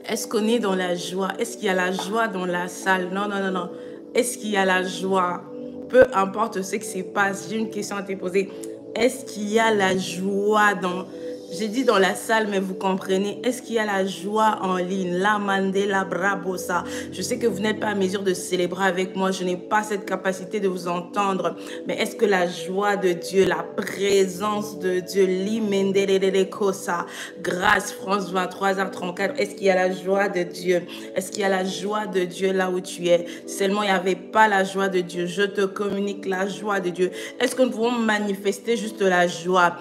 Est-ce qu'on est dans la joie? Est-ce qu'il y a la joie dans la salle? Non, non, non, non. Est-ce qu'il y a la joie? Peu importe ce qui se passe, j'ai une question à te poser. Est-ce qu'il y a la joie dans... J'ai dit dans la salle, mais vous comprenez. Est-ce qu'il y a la joie en ligne? La mandela brabosa. Je sais que vous n'êtes pas à mesure de célébrer avec moi. Je n'ai pas cette capacité de vous entendre. Mais est-ce que la joie de Dieu, la présence de Dieu, l'imendelekosa, grâce, France 23h34, est-ce qu'il y a la joie de Dieu? Est-ce qu'il y a la joie de Dieu là où tu es? Seulement, il n'y avait pas la joie de Dieu. Je te communique la joie de Dieu. Est-ce que nous pouvons manifester juste la joie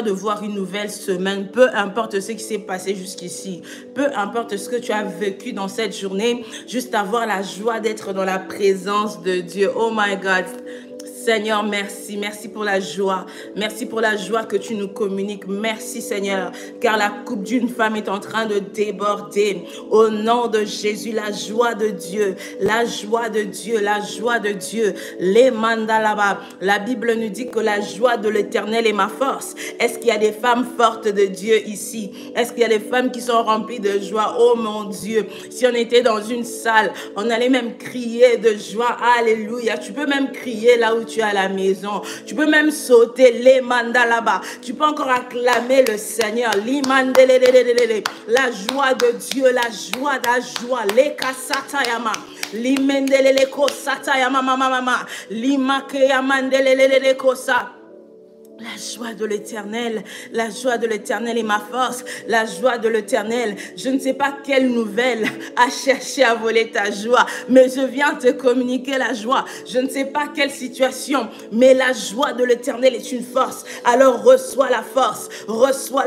de voir une nouvelle semaine, peu importe ce qui s'est passé jusqu'ici, peu importe ce que tu as vécu dans cette journée, juste avoir la joie d'être dans la présence de Dieu. Oh my God. Seigneur, merci. Merci pour la joie. Merci pour la joie que tu nous communiques. Merci, Seigneur, car la coupe d'une femme est en train de déborder. Au nom de Jésus, la joie de Dieu, la joie de Dieu, la joie de Dieu. Les mandats là-bas. La Bible nous dit que la joie de l'Éternel est ma force. Est-ce qu'il y a des femmes fortes de Dieu ici? Est-ce qu'il y a des femmes qui sont remplies de joie? Oh mon Dieu, si on était dans une salle, on allait même crier de joie. Alléluia. Tu peux même crier là où tu es à la maison. Tu peux même sauter les mandats là-bas. Tu peux encore acclamer le Seigneur. La joie de Dieu, la joie. Les kasatayama. Limendelele kosatayama mama. Limakeya mandelele kosa. La joie de l'Éternel est ma force. La joie de l'Éternel, je ne sais pas quelle nouvelle a cherché à voler ta joie, mais je viens te communiquer la joie. Je ne sais pas quelle situation, mais la joie de l'Éternel est une force. Alors reçois la force, reçois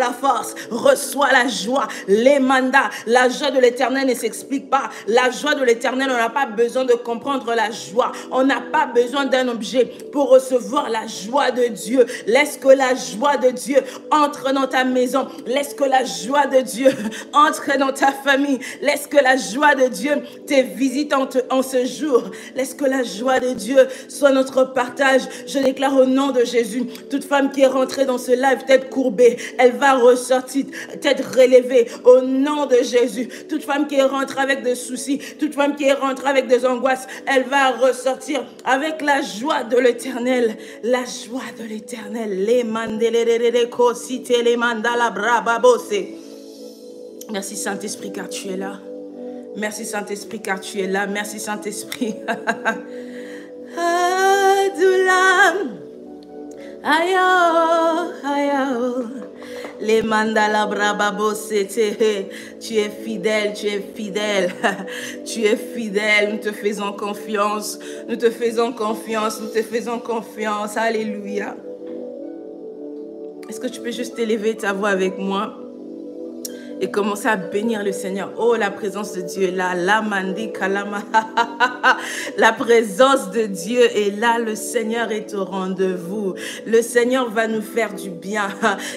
la joie. Les mandats, la joie de l'Éternel ne s'explique pas. La joie de l'Éternel, on n'a pas besoin de comprendre la joie. On n'a pas besoin d'un objet pour recevoir la joie de Dieu. Laisse que la joie de Dieu entre dans ta maison. Laisse que la joie de Dieu entre dans ta famille. Laisse que la joie de Dieu te visite en ce jour. Laisse que la joie de Dieu soit notre partage. Je déclare au nom de Jésus, toute femme qui est rentrée dans ce live tête courbée, elle va ressortir tête relevée au nom de Jésus. Toute femme qui est rentrée avec des soucis, toute femme qui est rentrée avec des angoisses, elle va ressortir avec la joie de l'Éternel. La joie de l'Éternel. Les mandelere cosite les mandala brababose. Merci Saint-Esprit car tu es là. Merci Saint-Esprit car tu es là. Merci Saint-Esprit. Adulam. Ayo, ayo. Les mandala brababose. Tu es fidèle, tu es fidèle. Tu es fidèle. Nous te faisons confiance. Nous te faisons confiance. Nous te faisons confiance. Alléluia. Est-ce que tu peux juste élever ta voix avec moi et commencer à bénir le Seigneur? Oh, la présence de Dieu est là. La mandi kalama. La présence de Dieu est là. Le Seigneur est au rendez-vous. Le Seigneur va nous faire du bien.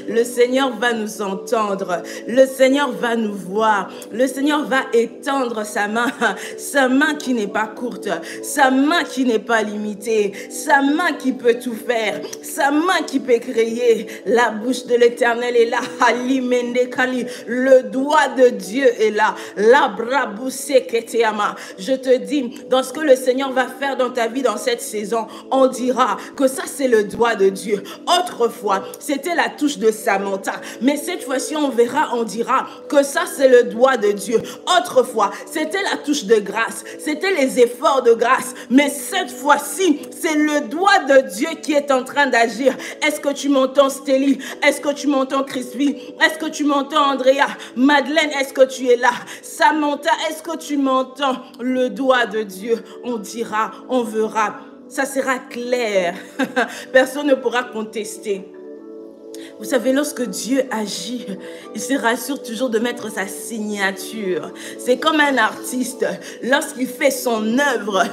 Le Seigneur va nous entendre. Le Seigneur va nous voir. Le Seigneur va étendre sa main qui n'est pas courte, sa main qui n'est pas limitée, sa main qui peut tout faire, sa main qui peut créer. La bouche de l'Éternel est là. Le doigt de Dieu est là. Je te dis, dans ce que le Seigneur va faire dans ta vie dans cette saison, on dira que ça c'est le doigt de Dieu. Autrefois, c'était la touche de Samantha. Mais cette fois-ci, on dira que ça c'est le doigt de Dieu. Autrefois, c'était la touche de grâce. C'était les efforts de grâce. Mais cette fois-ci, c'est le doigt de Dieu qui est en train d'agir. Est-ce que tu m'entends, Stélie? Est-ce que tu m'entends, Crispy? Est-ce que tu m'entends, Andrea? Madeleine, est-ce que tu es là? Samantha, est-ce que tu m'entends? Le doigt de Dieu, on dira, on verra. Ça sera clair. Personne ne pourra contester. Vous savez, lorsque Dieu agit, il se rassure toujours de mettre sa signature. C'est comme un artiste, lorsqu'il fait son œuvre,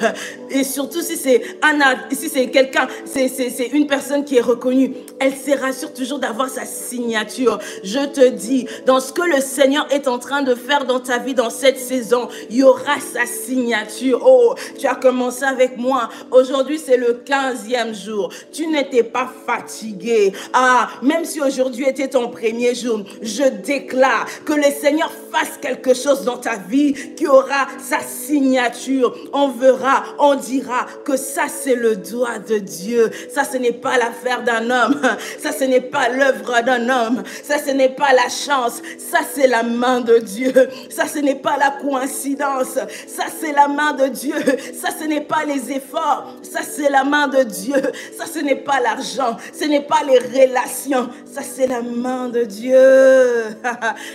et surtout si c'est quelqu'un, c'est une personne qui est reconnue, elle se rassure toujours d'avoir sa signature. Je te dis, dans ce que le Seigneur est en train de faire dans ta vie dans cette saison, il y aura sa signature. Oh, tu as commencé avec moi. Aujourd'hui, c'est le 15e jour. Tu n'étais pas fatigué. Ah, même même si aujourd'hui était ton premier jour, je déclare que le Seigneur fasse quelque chose dans ta vie qui aura sa signature. On verra, on dira que ça c'est le doigt de Dieu. Ça ce n'est pas l'affaire d'un homme. Ça ce n'est pas l'œuvre d'un homme. Ça ce n'est pas la chance. Ça c'est la main de Dieu. Ça ce n'est pas la coïncidence. Ça c'est la main de Dieu. Ça ce n'est pas les efforts. Ça c'est la main de Dieu. Ça ce n'est pas l'argent. Ce n'est pas les relations. Ça c'est la main de Dieu.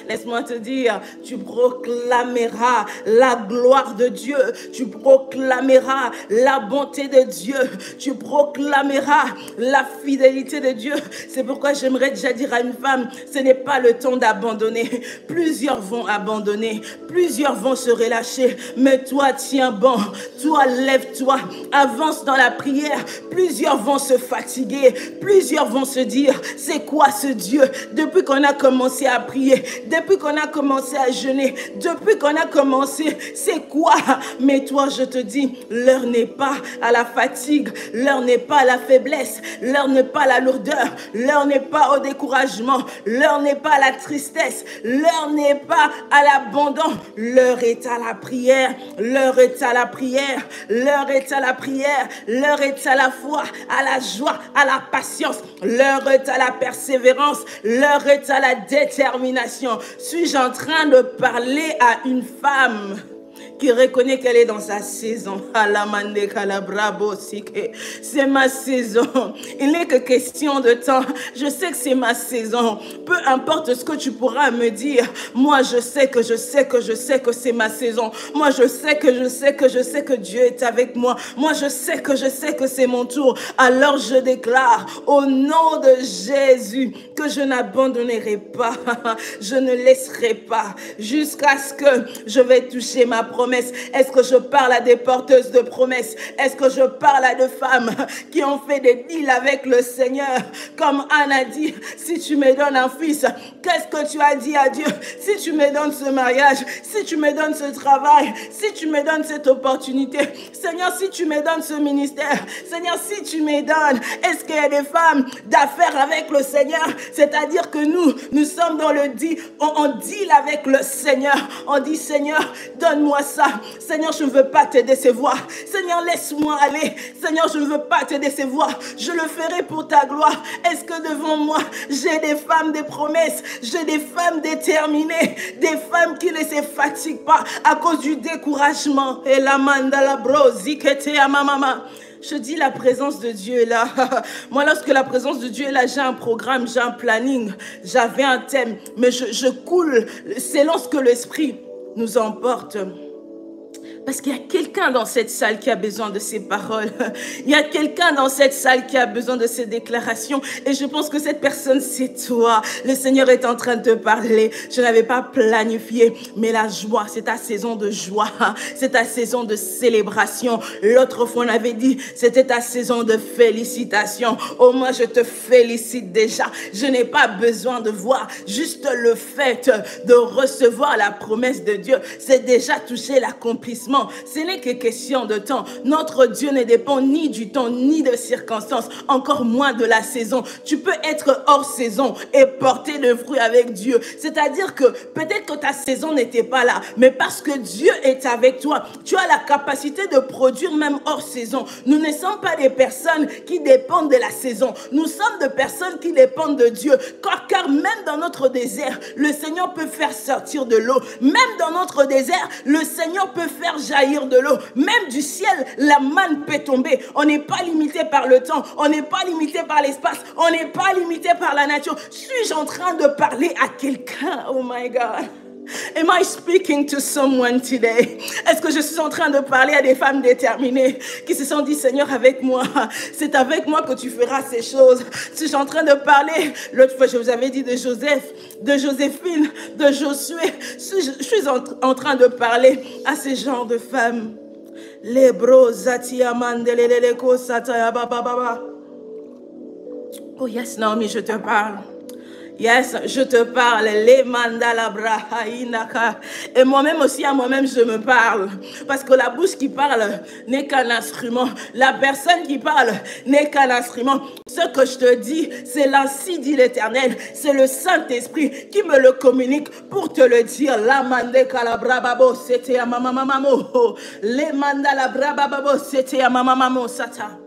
Laisse-moi te dire, tu proclameras la gloire de Dieu. Tu proclameras la bonté de Dieu. Tu proclameras la fidélité de Dieu. C'est pourquoi j'aimerais déjà dire à une femme, ce n'est pas le temps d'abandonner. Plusieurs vont abandonner. Plusieurs vont se relâcher. Mais toi, tiens bon. Toi, lève-toi. Avance dans la prière. Plusieurs vont se fatiguer. Plusieurs vont se dire, c'est quoi ce Dieu? Depuis qu'on a commencé à prier, depuis qu'on a commencé à jeûner, depuis qu'on a commencé, c'est quoi? Mais toi, je te dis, l'heure n'est pas à la fatigue, l'heure n'est pas à la faiblesse, l'heure n'est pas à la lourdeur, l'heure n'est pas au découragement, l'heure n'est pas à la tristesse, l'heure n'est pas à l'abandon, l'heure est à la prière, l'heure est à la prière, l'heure est à la prière, l'heure est à la foi, à la joie, à la patience, l'heure est à la persévérance, l'heure est à la détermination. Suis-je en train de parler à une femme qui reconnaît qu'elle est dans sa saison? C'est ma saison. Il n'est que question de temps. Je sais que c'est ma saison. Peu importe ce que tu pourras me dire, moi je sais que c'est ma saison. Moi je sais que Dieu est avec moi. Moi je sais que c'est mon tour. Alors je déclare au nom de Jésus que je n'abandonnerai pas. Je ne laisserai pas jusqu'à ce que je vais toucher ma promesse. Est-ce que je parle à des porteuses de promesses? Est-ce que je parle à des femmes qui ont fait des deals avec le Seigneur? Comme Anne a dit, si tu me donnes un fils, qu'est-ce que tu as dit à Dieu? Si tu me donnes ce mariage, si tu me donnes ce travail, si tu me donnes cette opportunité, Seigneur, si tu me donnes ce ministère, Seigneur, si tu me donnes, est-ce qu'il y a des femmes d'affaires avec le Seigneur? C'est-à-dire que nous sommes dans le deal, on deal avec le Seigneur. On dit, Seigneur, donne-moi ça. Seigneur, je ne veux pas te décevoir. Seigneur, laisse-moi aller. Seigneur, je ne veux pas te décevoir. Je le ferai pour ta gloire. Est-ce que devant moi, j'ai des femmes des promesses, j'ai des femmes déterminées, des femmes qui ne se fatiguent pas à cause du découragement? Et la mandala brosi kete à ma maman. Je dis la présence de Dieu est là. Moi, lorsque la présence de Dieu est là, j'ai un programme, j'ai un planning, j'avais un thème, mais je coule selon ce que l'Esprit nous emporte. Parce qu'il y a quelqu'un dans cette salle qui a besoin de ces paroles. Il y a quelqu'un dans cette salle qui a besoin de ces déclarations. Et je pense que cette personne, c'est toi. Le Seigneur est en train de te parler. Je n'avais pas planifié, mais la joie, c'est ta saison de joie. C'est ta saison de célébration. L'autre fois, on avait dit, c'était ta saison de félicitations. Oh, moi, je te félicite déjà. Je n'ai pas besoin de voir. Juste le fait de recevoir la promesse de Dieu, c'est déjà touché l'accomplissement. Ce n'est que question de temps. Notre Dieu ne dépend ni du temps, ni de circonstances, encore moins de la saison. Tu peux être hors saison et porter le fruit avec Dieu. C'est-à-dire que peut-être que ta saison n'était pas là, mais parce que Dieu est avec toi, tu as la capacité de produire même hors saison. Nous ne sommes pas des personnes qui dépendent de la saison. Nous sommes des personnes qui dépendent de Dieu. Car même dans notre désert, le Seigneur peut faire sortir de l'eau. Même dans notre désert, le Seigneur peut faire jaillir de l'eau. Même du ciel, la manne peut tomber. On n'est pas limité par le temps. On n'est pas limité par l'espace. On n'est pas limité par la nature. Suis-je en train de parler à quelqu'un? Oh my God. Am I speaking to someone today? Est-ce que je suis en train de parler à des femmes déterminées qui se sont dit, Seigneur, avec moi, c'est avec moi que tu feras ces choses. Si je suis en train de parler, l'autre fois je vous avais dit de Joseph, de Joséphine, de Josué, je suis en train de parler à ces genres de femmes. Les bros, Zatia Mandeleleko, Sataya Baba Baba. Oh yes, Naomi, je te parle. Yes, je te parle. Les mandalabra hainaka. Et moi-même aussi, à moi-même, je me parle. Parce que la bouche qui parle n'est qu'un instrument. La personne qui parle n'est qu'un instrument. Ce que je te dis, c'est l'ainsi dit l'Éternel. C'est le Saint-Esprit qui me le communique pour te le dire. La mande kalabrababo, c'était à mamamamo. Les mandalabrababo, c'était à mamamamo, sata.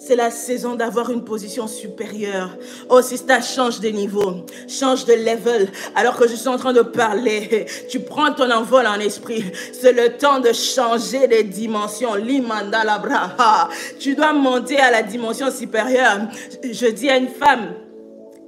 C'est la saison d'avoir une position supérieure. Oh, Sista, change de niveau, change de level. Alors que je suis en train de parler, tu prends ton envol en esprit. C'est le temps de changer de dimension. Limandalabra. Tu dois monter à la dimension supérieure. Je dis à une femme,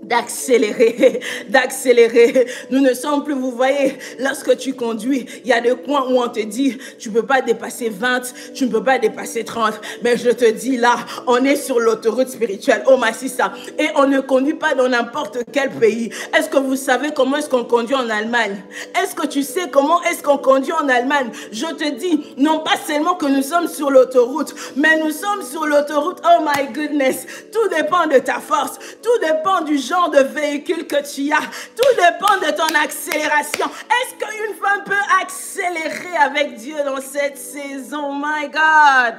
d'accélérer, d'accélérer. Nous ne sommes plus, vous voyez, lorsque tu conduis, il y a des coins où on te dit, tu ne peux pas dépasser 20, tu ne peux pas dépasser 30. Mais je te dis là, on est sur l'autoroute spirituelle, oh ma sista, et on ne conduit pas dans n'importe quel pays. Est-ce que vous savez comment est-ce qu'on conduit en Allemagne? Est-ce que tu sais comment est-ce qu'on conduit en Allemagne? Je te dis, non pas seulement que nous sommes sur l'autoroute, mais nous sommes sur l'autoroute, oh my goodness. Tout dépend de ta force, tout dépend du genre de véhicule que tu as. Tout dépend de ton accélération. Est-ce qu'une femme peut accélérer avec Dieu dans cette saison? My God.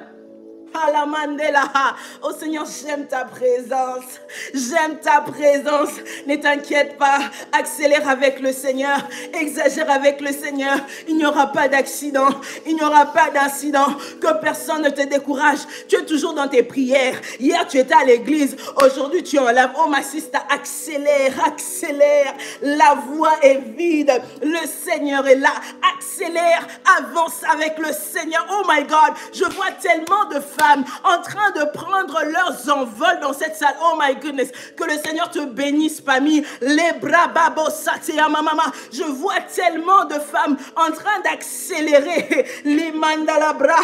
Oh Seigneur, j'aime ta présence. J'aime ta présence. Ne t'inquiète pas. Accélère avec le Seigneur. Exagère avec le Seigneur. Il n'y aura pas d'accident. Il n'y aura pas d'incident. Que personne ne te décourage. Tu es toujours dans tes prières. Hier, tu étais à l'église. Aujourd'hui, tu enlèves. Oh ma sista, accélère, accélère. La voie est vide. Le Seigneur est là. Accélère. Avance avec le Seigneur. Oh my God. Je vois tellement de femmes en train de prendre leurs envols dans cette salle. Oh my goodness. Que le Seigneur te bénisse parmi les bras babo satea mama. Je vois tellement de femmes en train d'accélérer. Les mandalabra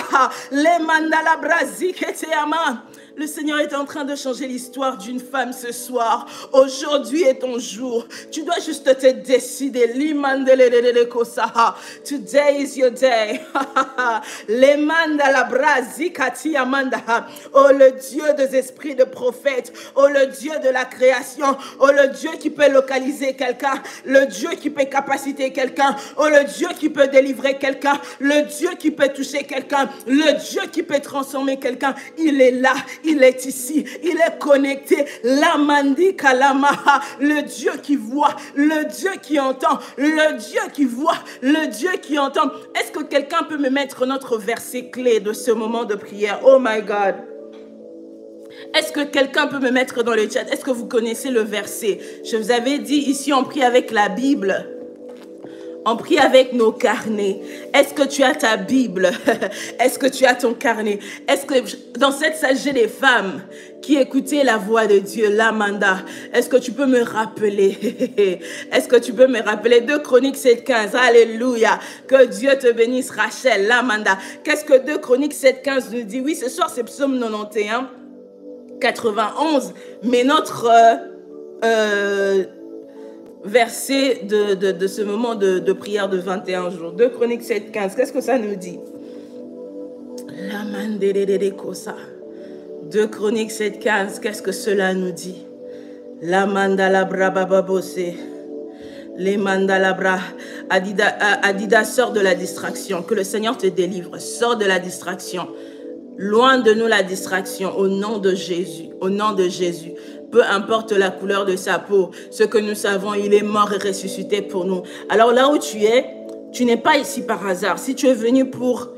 ziketeama. Le Seigneur est en train de changer l'histoire d'une femme ce soir. Aujourd'hui est ton jour. Tu dois juste te décider. Today is your day. Oh, le Dieu des esprits de prophètes. Oh, le Dieu de la création. Oh, le Dieu qui peut localiser quelqu'un. Le Dieu qui peut capaciter quelqu'un. Oh, le Dieu qui peut délivrer quelqu'un. Le Dieu qui peut toucher quelqu'un. Le Dieu qui peut transformer quelqu'un. Il est là. Il est ici, il est connecté. Lamandi Kalamaha, le Dieu qui voit, le Dieu qui entend, le Dieu qui voit, le Dieu qui entend. Est-ce que quelqu'un peut me mettre notre verset clé de ce moment de prière? Oh my God. Est-ce que quelqu'un peut me mettre dans le chat? Est-ce que vous connaissez le verset? Je vous avais dit, ici on prie avec la Bible. On prie avec nos carnets. Est-ce que tu as ta Bible? Est-ce que tu as ton carnet? Est-ce que dans cette salle, j'ai des femmes qui écoutaient la voix de Dieu, l'Amanda? Est-ce que tu peux me rappeler? Est-ce que tu peux me rappeler 2 Chroniques 7:15? Alléluia. Que Dieu te bénisse, Rachel, l'Amanda. Qu'est-ce que 2 Chroniques 7:15 nous dit? Oui, ce soir, c'est Psaume 91, 91. Mais notre... verset de ce moment de prière de 21 jours. 2 Chroniques 7:15. Qu'est-ce que ça nous dit? 2 Chroniques 7:15. Qu'est-ce que cela nous dit? La mandalabra bababose. Les mandalabra. Adida, sors de la distraction. Que le Seigneur te délivre. Sors de la distraction. Loin de nous la distraction. Au nom de Jésus. Au nom de Jésus. Peu importe la couleur de sa peau, ce que nous savons, il est mort et ressuscité pour nous. Alors là où tu es, tu n'es pas ici par hasard. Si tu es venu pour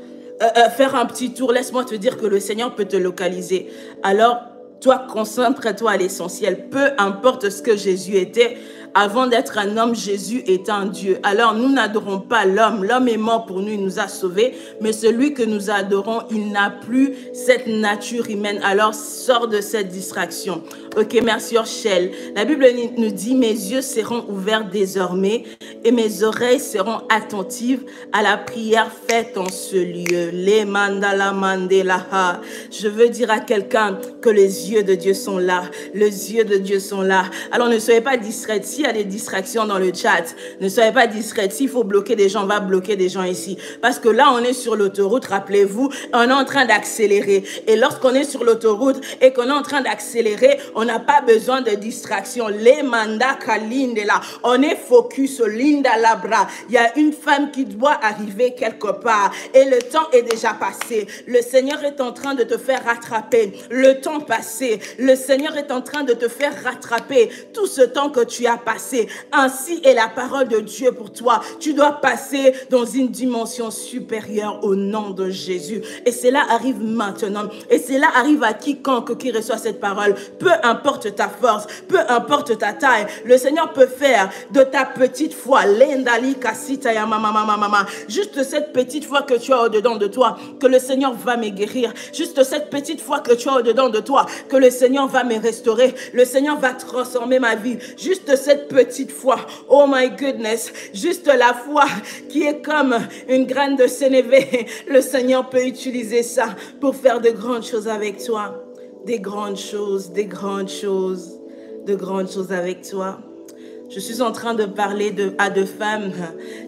faire un petit tour, laisse-moi te dire que le Seigneur peut te localiser. Alors, toi, concentre-toi à l'essentiel. Peu importe ce que Jésus était, avant d'être un homme, Jésus est un Dieu. Alors, nous n'adorons pas l'homme. L'homme est mort pour nous, il nous a sauvés. Mais celui que nous adorons, il n'a plus cette nature humaine. Alors, sors de cette distraction. Ok, merci Orchel. La Bible nous dit, mes yeux seront ouverts désormais et mes oreilles seront attentives à la prière faite en ce lieu. Les mandala mandela. Je veux dire à quelqu'un que les yeux de Dieu sont là. Les yeux de Dieu sont là. Alors, ne soyez pas distraits. Si qu'il y a des distractions dans le chat. Ne soyez pas distraits. S'il faut bloquer des gens, on va bloquer des gens ici. Parce que là, on est sur l'autoroute, rappelez-vous, on est en train d'accélérer. Et lorsqu'on est sur l'autoroute et qu'on est en train d'accélérer, on n'a pas besoin de distraction. Les mandats kalinde là, on est focus sur Linda Labra. Il y a une femme qui doit arriver quelque part et le temps est déjà passé. Le Seigneur est en train de te faire rattraper. Le temps passé, le Seigneur est en train de te faire rattraper tout ce temps que tu as passé. Ainsi est la parole de Dieu pour toi. Tu dois passer dans une dimension supérieure au nom de Jésus. Et cela arrive maintenant. Et cela arrive à quiconque qui reçoit cette parole. Peu importe ta force, peu importe ta taille, le Seigneur peut faire de ta petite foi, juste cette petite foi que tu as au-dedans de toi, que le Seigneur va me guérir. Juste cette petite foi que tu as au-dedans de toi, que le Seigneur va me restaurer. Le Seigneur va transformer ma vie. Juste cette petite foi. Oh my goodness. Juste la foi qui est comme une graine de sénévé. Le Seigneur peut utiliser ça pour faire de grandes choses avec toi. Des grandes choses, des grandes choses, de grandes choses avec toi. Je suis en train de parler à deux femmes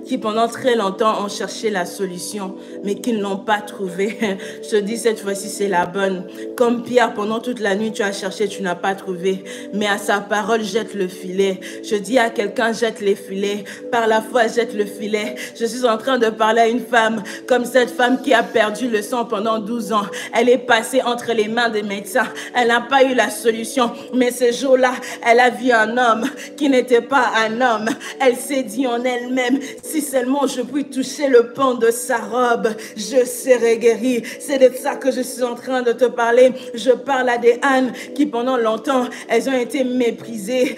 qui pendant très longtemps ont cherché la solution, mais qui ne l'ont pas trouvée. Je te dis, cette fois-ci, c'est la bonne. Comme Pierre, pendant toute la nuit, tu as cherché, tu n'as pas trouvé. Mais à sa parole, jette le filet. Je dis à quelqu'un, jette les filets. Par la foi, jette le filet. Je suis en train de parler à une femme, comme cette femme qui a perdu le sang pendant 12 ans. Elle est passée entre les mains des médecins. Elle n'a pas eu la solution. Mais ce jour-là, elle a vu un homme qui n'était pas un homme. Elle s'est dit en elle-même, si seulement je puis toucher le pan de sa robe, je serai guérie. C'est de ça que je suis en train de te parler. Je parle à des ânes qui pendant longtemps, elles ont été méprisées.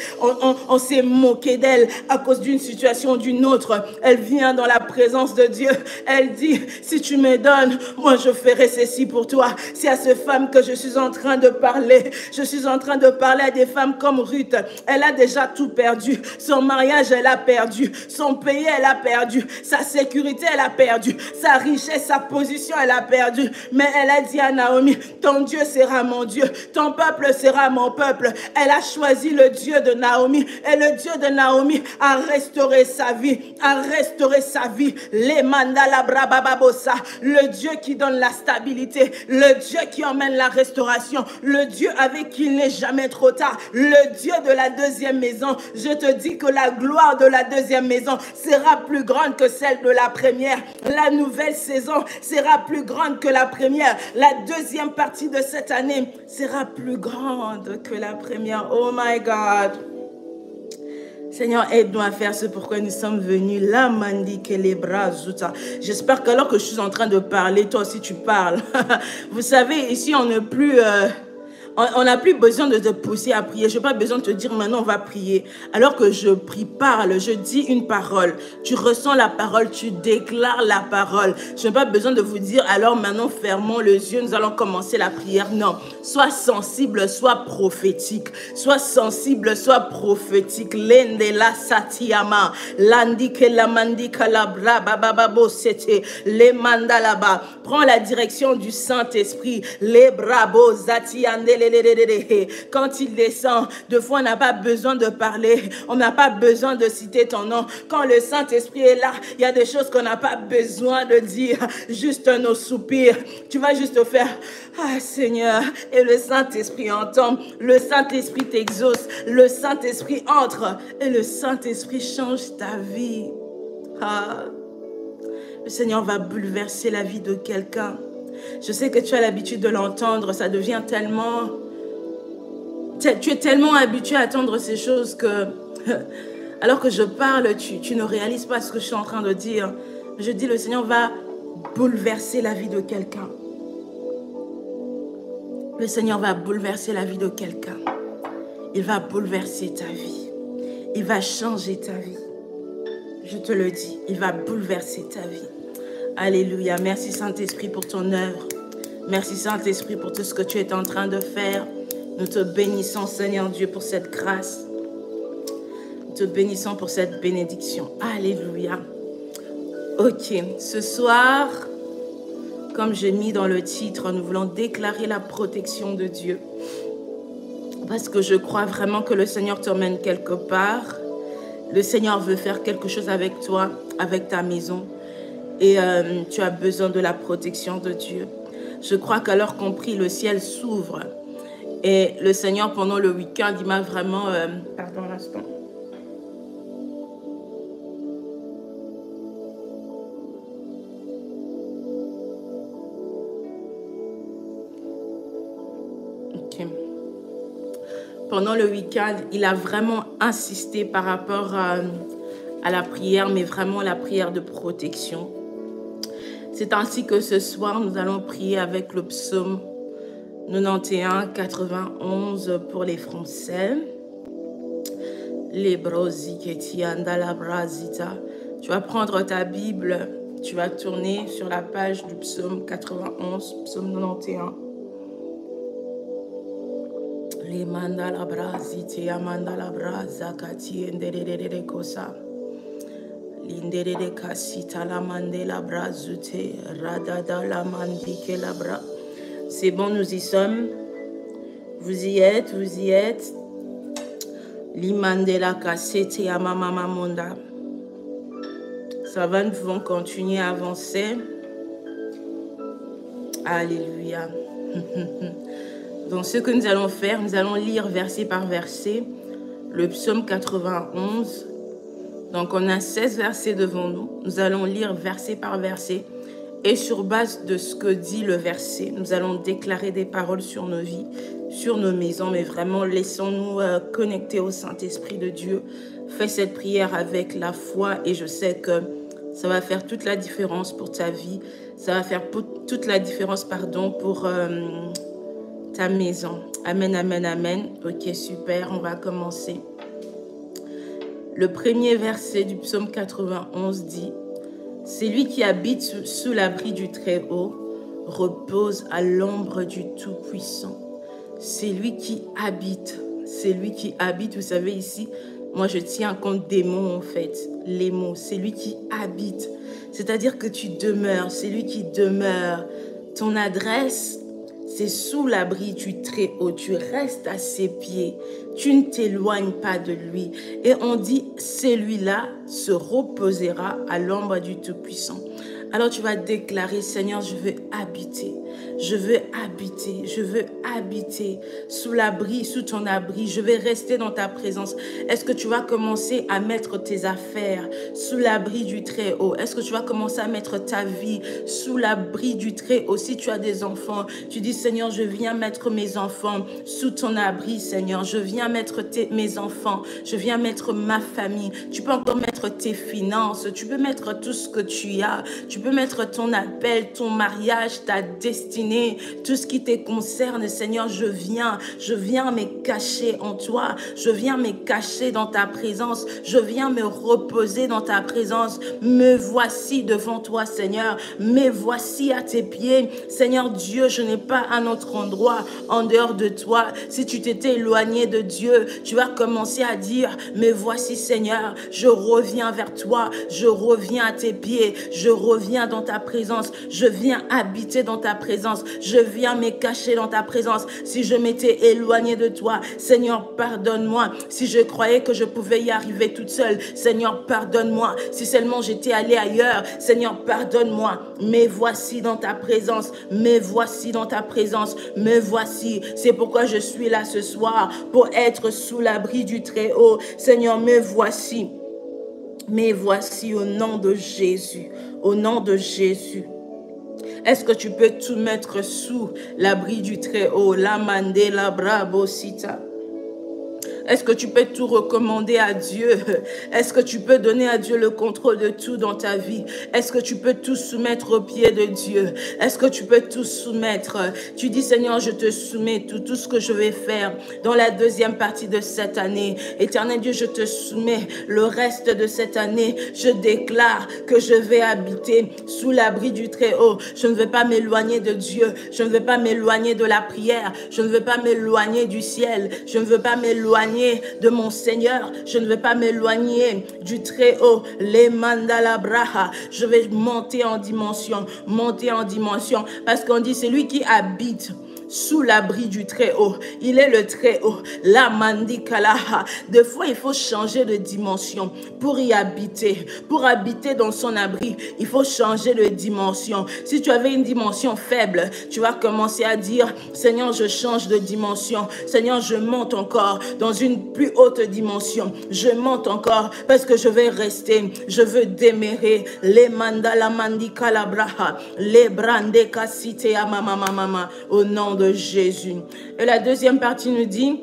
On s'est moqué d'elles à cause d'une situation ou d'une autre. Elle vient dans la présence de Dieu. Elle dit, si tu me donnes, moi je ferai ceci pour toi. C'est à ces femmes que je suis en train de parler. Je suis en train de parler à des femmes comme Ruth. Elle a déjà tout perdu. Son mariage, elle a perdu. Son pays, elle a perdu. Sa sécurité, elle a perdu. Sa richesse, sa position, elle a perdu. Mais elle a dit à Naomi, ton Dieu sera mon Dieu. Ton peuple sera mon peuple. Elle a choisi le Dieu de Naomi. Et le Dieu de Naomi a restauré sa vie. A restauré sa vie. Les mandala brabababosa. Le Dieu qui donne la stabilité. Le Dieu qui emmène la restauration. Le Dieu avec qui il n'est jamais trop tard. Le Dieu de la deuxième maison. Je te dis que la gloire de la deuxième maison sera plus grande que celle de la première. La nouvelle saison sera plus grande que la première. La deuxième partie de cette année sera plus grande que la première. Oh my God. Seigneur, aide-nous à faire ce pourquoi nous sommes venus. La mandi que les bras zuta. J'espère qu'alors que je suis en train de parler, toi aussi tu parles. Vous savez, ici on n'est plus... On n'a plus besoin de te pousser à prier. Je n'ai pas besoin de te dire maintenant on va prier. Alors que je prie, parle, je dis une parole. Tu ressens la parole, tu déclares la parole. Je n'ai pas besoin de vous dire alors maintenant fermons les yeux, nous allons commencer la prière. Non, sois sensible, sois prophétique. Sois sensible, sois prophétique. Lende la satiyama, landi ke la mandi kalabra bababo sete, les manda là-bas. Prends la direction du Saint-Esprit. Les brabo zatiandele. Quand il descend, deux fois on n'a pas besoin de parler, on n'a pas besoin de citer ton nom. Quand le Saint-Esprit est là, il y a des choses qu'on n'a pas besoin de dire, juste nos soupirs. Tu vas juste faire, ah Seigneur, et le Saint-Esprit entend, le Saint-Esprit t'exauce, le Saint-Esprit entre et le Saint-Esprit change ta vie. Ah, le Seigneur va bouleverser la vie de quelqu'un. Je sais que tu as l'habitude de l'entendre, ça devient tellement... Tu es tellement habitué à entendre ces choses que... Alors que je parle, tu ne réalises pas ce que je suis en train de dire. Je dis, le Seigneur va bouleverser la vie de quelqu'un. Le Seigneur va bouleverser la vie de quelqu'un. Il va bouleverser ta vie. Il va changer ta vie. Je te le dis, il va bouleverser ta vie. Alléluia. Merci Saint-Esprit pour ton œuvre. Merci Saint-Esprit pour tout ce que tu es en train de faire. Nous te bénissons Seigneur Dieu pour cette grâce. Nous te bénissons pour cette bénédiction. Alléluia. Ok. Ce soir, comme j'ai mis dans le titre, nous voulons déclarer la protection de Dieu. Parce que je crois vraiment que le Seigneur t'emmène quelque part. Le Seigneur veut faire quelque chose avec toi, avec ta maison. Et tu as besoin de la protection de Dieu. Je crois qu'alors qu'on prie, le ciel s'ouvre. Et le Seigneur, pendant le week-end, il m'a vraiment... pardon un instant. Ok. Pendant le week-end, il a vraiment insisté par rapport à la prière, mais vraiment la prière de protection. C'est ainsi que ce soir, nous allons prier avec le psaume 91, 91 pour les Français. Les brosi qui la brasita. Tu vas prendre ta Bible, tu vas tourner sur la page du psaume 91, psaume 91. Les mandala brasiti amandala brasa kati enderere kosa. L'inderere kasita la mandela brazute radada la mandike la bra. C'est bon, nous y sommes. Vous y êtes, vous y êtes. L'imandela kasete ya mama monda. Ça va, nous pouvons continuer à avancer. Alléluia. Donc, ce que nous allons faire, nous allons lire verset par verset le psaume 91. Donc, on a 16 versets devant nous. Nous allons lire verset par verset. Et sur base de ce que dit le verset, nous allons déclarer des paroles sur nos vies, sur nos maisons. Mais vraiment, laissons-nous connecter au Saint-Esprit de Dieu. Fais cette prière avec la foi et je sais que ça va faire toute la différence pour ta vie. Ça va faire toute la différence, pardon, pour... ta maison. Amen, amen, amen. Ok, super, on va commencer. Le premier verset du psaume 91 dit « C'est lui qui habite sous l'abri du Très-Haut, repose à l'ombre du Tout-Puissant. » C'est lui qui habite. C'est lui qui habite. Vous savez, ici, moi, je tiens compte des mots, en fait. Les mots. C'est lui qui habite. C'est-à-dire que tu demeures. C'est lui qui demeure. Ton adresse... c'est sous l'abri du Très-Haut. Tu restes à ses pieds. Tu ne t'éloignes pas de lui. Et on dit, celui-là se reposera à l'ombre du Tout-Puissant. Alors tu vas déclarer, Seigneur, je veux habiter. Je veux habiter. Je veux habiter sous l'abri, sous ton abri. Je vais rester dans ta présence. Est-ce que tu vas commencer à mettre tes affaires sous l'abri du Très-Haut? Est-ce que tu vas commencer à mettre ta vie sous l'abri du Très-Haut? Si tu as des enfants, tu dis, Seigneur, je viens mettre mes enfants sous ton abri, Seigneur. Je viens mettre mes enfants. Je viens mettre ma famille. Tu peux encore mettre tes finances. Tu peux mettre tout ce que tu as. Tu peux mettre ton appel, ton mariage, ta destinée, tout ce qui te concerne, Seigneur. Je viens me cacher en toi. Je viens me cacher dans ta présence. Je viens me reposer dans ta présence. Me voici devant toi, Seigneur. Me voici à tes pieds. Seigneur Dieu, je n'ai pas un autre endroit en dehors de toi. Si tu t'étais éloigné de Dieu, tu vas commencer à dire, me voici, Seigneur. Je reviens vers toi. Je reviens à tes pieds. Je reviens dans ta présence, je viens habiter dans ta présence, je viens me cacher dans ta présence. Si je m'étais éloigné de toi, Seigneur, pardonne-moi. Si je croyais que je pouvais y arriver toute seule, Seigneur, pardonne-moi. Si seulement j'étais allé ailleurs, Seigneur, pardonne-moi. Me voici dans ta présence, me voici dans ta présence, me voici. C'est pourquoi je suis là ce soir, pour être sous l'abri du Très-Haut. Seigneur, me voici. Mais voici au nom de Jésus, au nom de Jésus. Est-ce que tu peux tout mettre sous l'abri du Très-Haut? La mandela brabo sita. Est-ce que tu peux tout recommander à Dieu? Est-ce que tu peux donner à Dieu le contrôle de tout dans ta vie? Est-ce que tu peux tout soumettre aux pieds de Dieu? Est-ce que tu peux tout soumettre? Tu dis, Seigneur, je te soumets tout ce que je vais faire dans la deuxième partie de cette année. Éternel Dieu, je te soumets le reste de cette année. Je déclare que je vais habiter sous l'abri du Très-Haut. Je ne vais pas m'éloigner de Dieu. Je ne vais pas m'éloigner de la prière. Je ne veux pas m'éloigner du ciel. Je ne veux pas m'éloigner de mon Seigneur. Je ne veux pas m'éloigner du Très-Haut. Les mandala braha. Je vais monter en dimension. Monter en dimension. Parce qu'on dit, c'est lui qui habite sous l'abri du Très-Haut. Il est le Très-Haut. La mandikala. Des fois, il faut changer de dimension pour y habiter. Pour habiter dans son abri, il faut changer de dimension. Si tu avais une dimension faible, tu vas commencer à dire, Seigneur, je change de dimension. Seigneur, je monte encore dans une plus haute dimension. Je monte encore parce que je vais rester. Je veux démérer. Les mandala mandikala braha. Les brande kasite ya mama. Au nom de Jésus. Et la deuxième partie nous dit,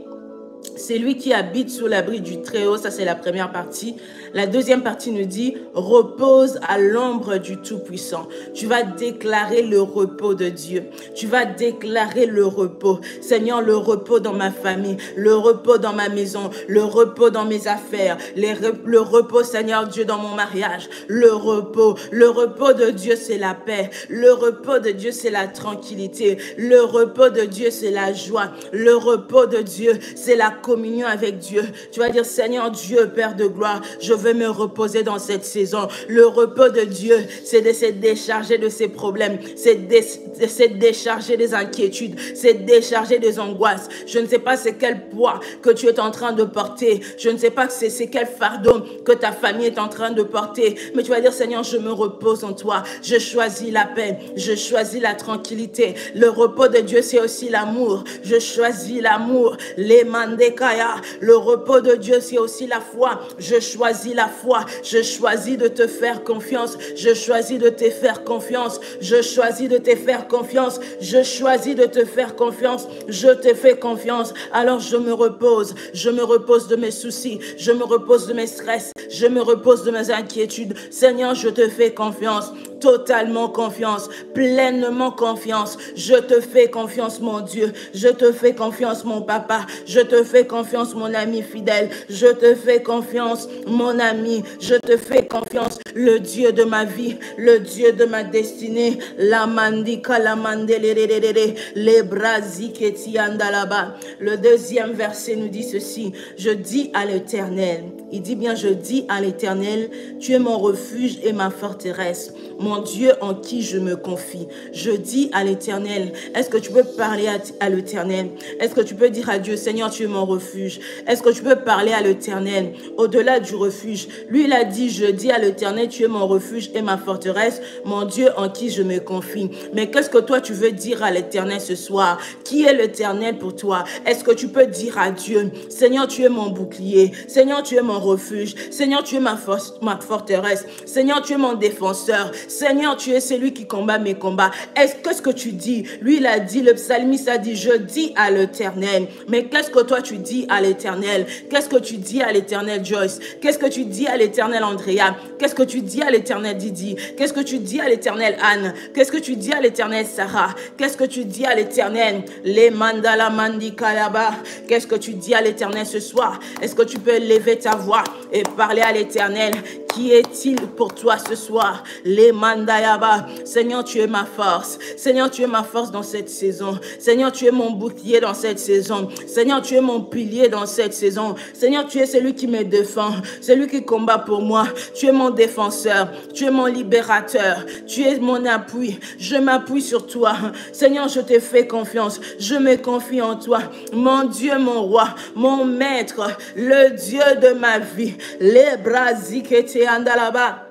c'est lui qui habite sous l'abri du Très-Haut. Ça, c'est la première partie. La deuxième partie nous dit, repose à l'ombre du Tout-Puissant. Tu vas déclarer le repos de Dieu. Tu vas déclarer le repos. Seigneur, le repos dans ma famille, le repos dans ma maison, le repos dans mes affaires, le repos, Seigneur Dieu, dans mon mariage. Le repos de Dieu, c'est la paix. Le repos de Dieu, c'est la tranquillité. Le repos de Dieu, c'est la joie. Le repos de Dieu, c'est la communion avec Dieu. Tu vas dire, Seigneur Dieu, Père de gloire, je veux me reposer dans cette saison. Le repos de Dieu, c'est de se décharger de ses problèmes, c'est de se décharger des inquiétudes, c'est décharger des angoisses. Je ne sais pas c'est quel poids que tu es en train de porter. Je ne sais pas c'est quel fardeau que ta famille est en train de porter. Mais tu vas dire, Seigneur, je me repose en toi. Je choisis la paix. Je choisis la tranquillité. Le repos de Dieu, c'est aussi l'amour. Je choisis l'amour. Les mandekaya. Le repos de Dieu, c'est aussi la foi. Je choisis la foi. Je choisis de te faire confiance. Je choisis de te faire confiance. Je choisis de te faire confiance. Je choisis de te faire confiance. Je te fais confiance. Alors je me repose. Je me repose de mes soucis. Je me repose de mes stress. Je me repose de mes inquiétudes. Seigneur, je te fais confiance. Totalement confiance. Pleinement confiance. Je te fais confiance, mon Dieu. Je te fais confiance, mon papa. Je te fais confiance, mon ami fidèle. Je te fais confiance, mon ami. Je te fais confiance, le Dieu de ma vie, le Dieu de ma destinée. La mandika, la mandelere, les braziketi andalaba. Le deuxième verset nous dit ceci. Je dis à l'Éternel. Il dit bien, je dis à l'Éternel, tu es mon refuge et ma forteresse, mon Dieu en qui je me confie. Je dis à l'Éternel. Est-ce que tu peux parler à l'Éternel? Est-ce que tu peux dire à Dieu, Seigneur, tu es mon refuge? Est-ce que tu peux parler à l'Éternel au-delà du refuge? Lui, il a dit, je dis à l'Éternel, tu es mon refuge et ma forteresse, mon Dieu en qui je me confie. Mais qu'est-ce que toi, tu veux dire à l'Éternel ce soir? Qui est l'Éternel pour toi? Est-ce que tu peux dire à Dieu, Seigneur, tu es mon bouclier. Seigneur, tu es mon refuge. Seigneur, tu es ma forteresse. Seigneur, tu es mon défenseur. Seigneur, tu es celui qui combat mes combats. Qu'est-ce que tu dis? Lui, il a dit, le psalmiste a dit, je dis à l'Éternel. Mais qu'est-ce que toi, tu dis à l'Éternel? Qu'est-ce que tu dis à l'Éternel, Joyce? Qu'est-ce que tu dis à l'Éternel, Andrea? Qu'est-ce que tu dis à l'Éternel, Didi? Qu'est-ce que tu dis à l'Éternel, Anne? Qu'est-ce que tu dis à l'Éternel, Sarah? Qu'est-ce que tu dis à l'Éternel, les mandala mandi kalaba? Qu'est-ce que tu dis à l'Éternel ce soir? Est-ce que tu peux lever ta voix et parler à l'Éternel? Qui est-il pour toi ce soir? Les mandayaba. Seigneur, tu es ma force. Seigneur, tu es ma force dans cette saison. Seigneur, tu es mon bouclier dans cette saison. Seigneur, tu es mon pilier dans cette saison. Seigneur, tu es celui qui me défend, celui qui combat pour moi. Tu es mon défenseur. Tu es mon libérateur. Tu es mon appui. Je m'appuie sur toi. Seigneur, je te fais confiance. Je me confie en toi. Mon Dieu, mon roi, mon maître, le Dieu de ma vie. Les brazikete andalaba.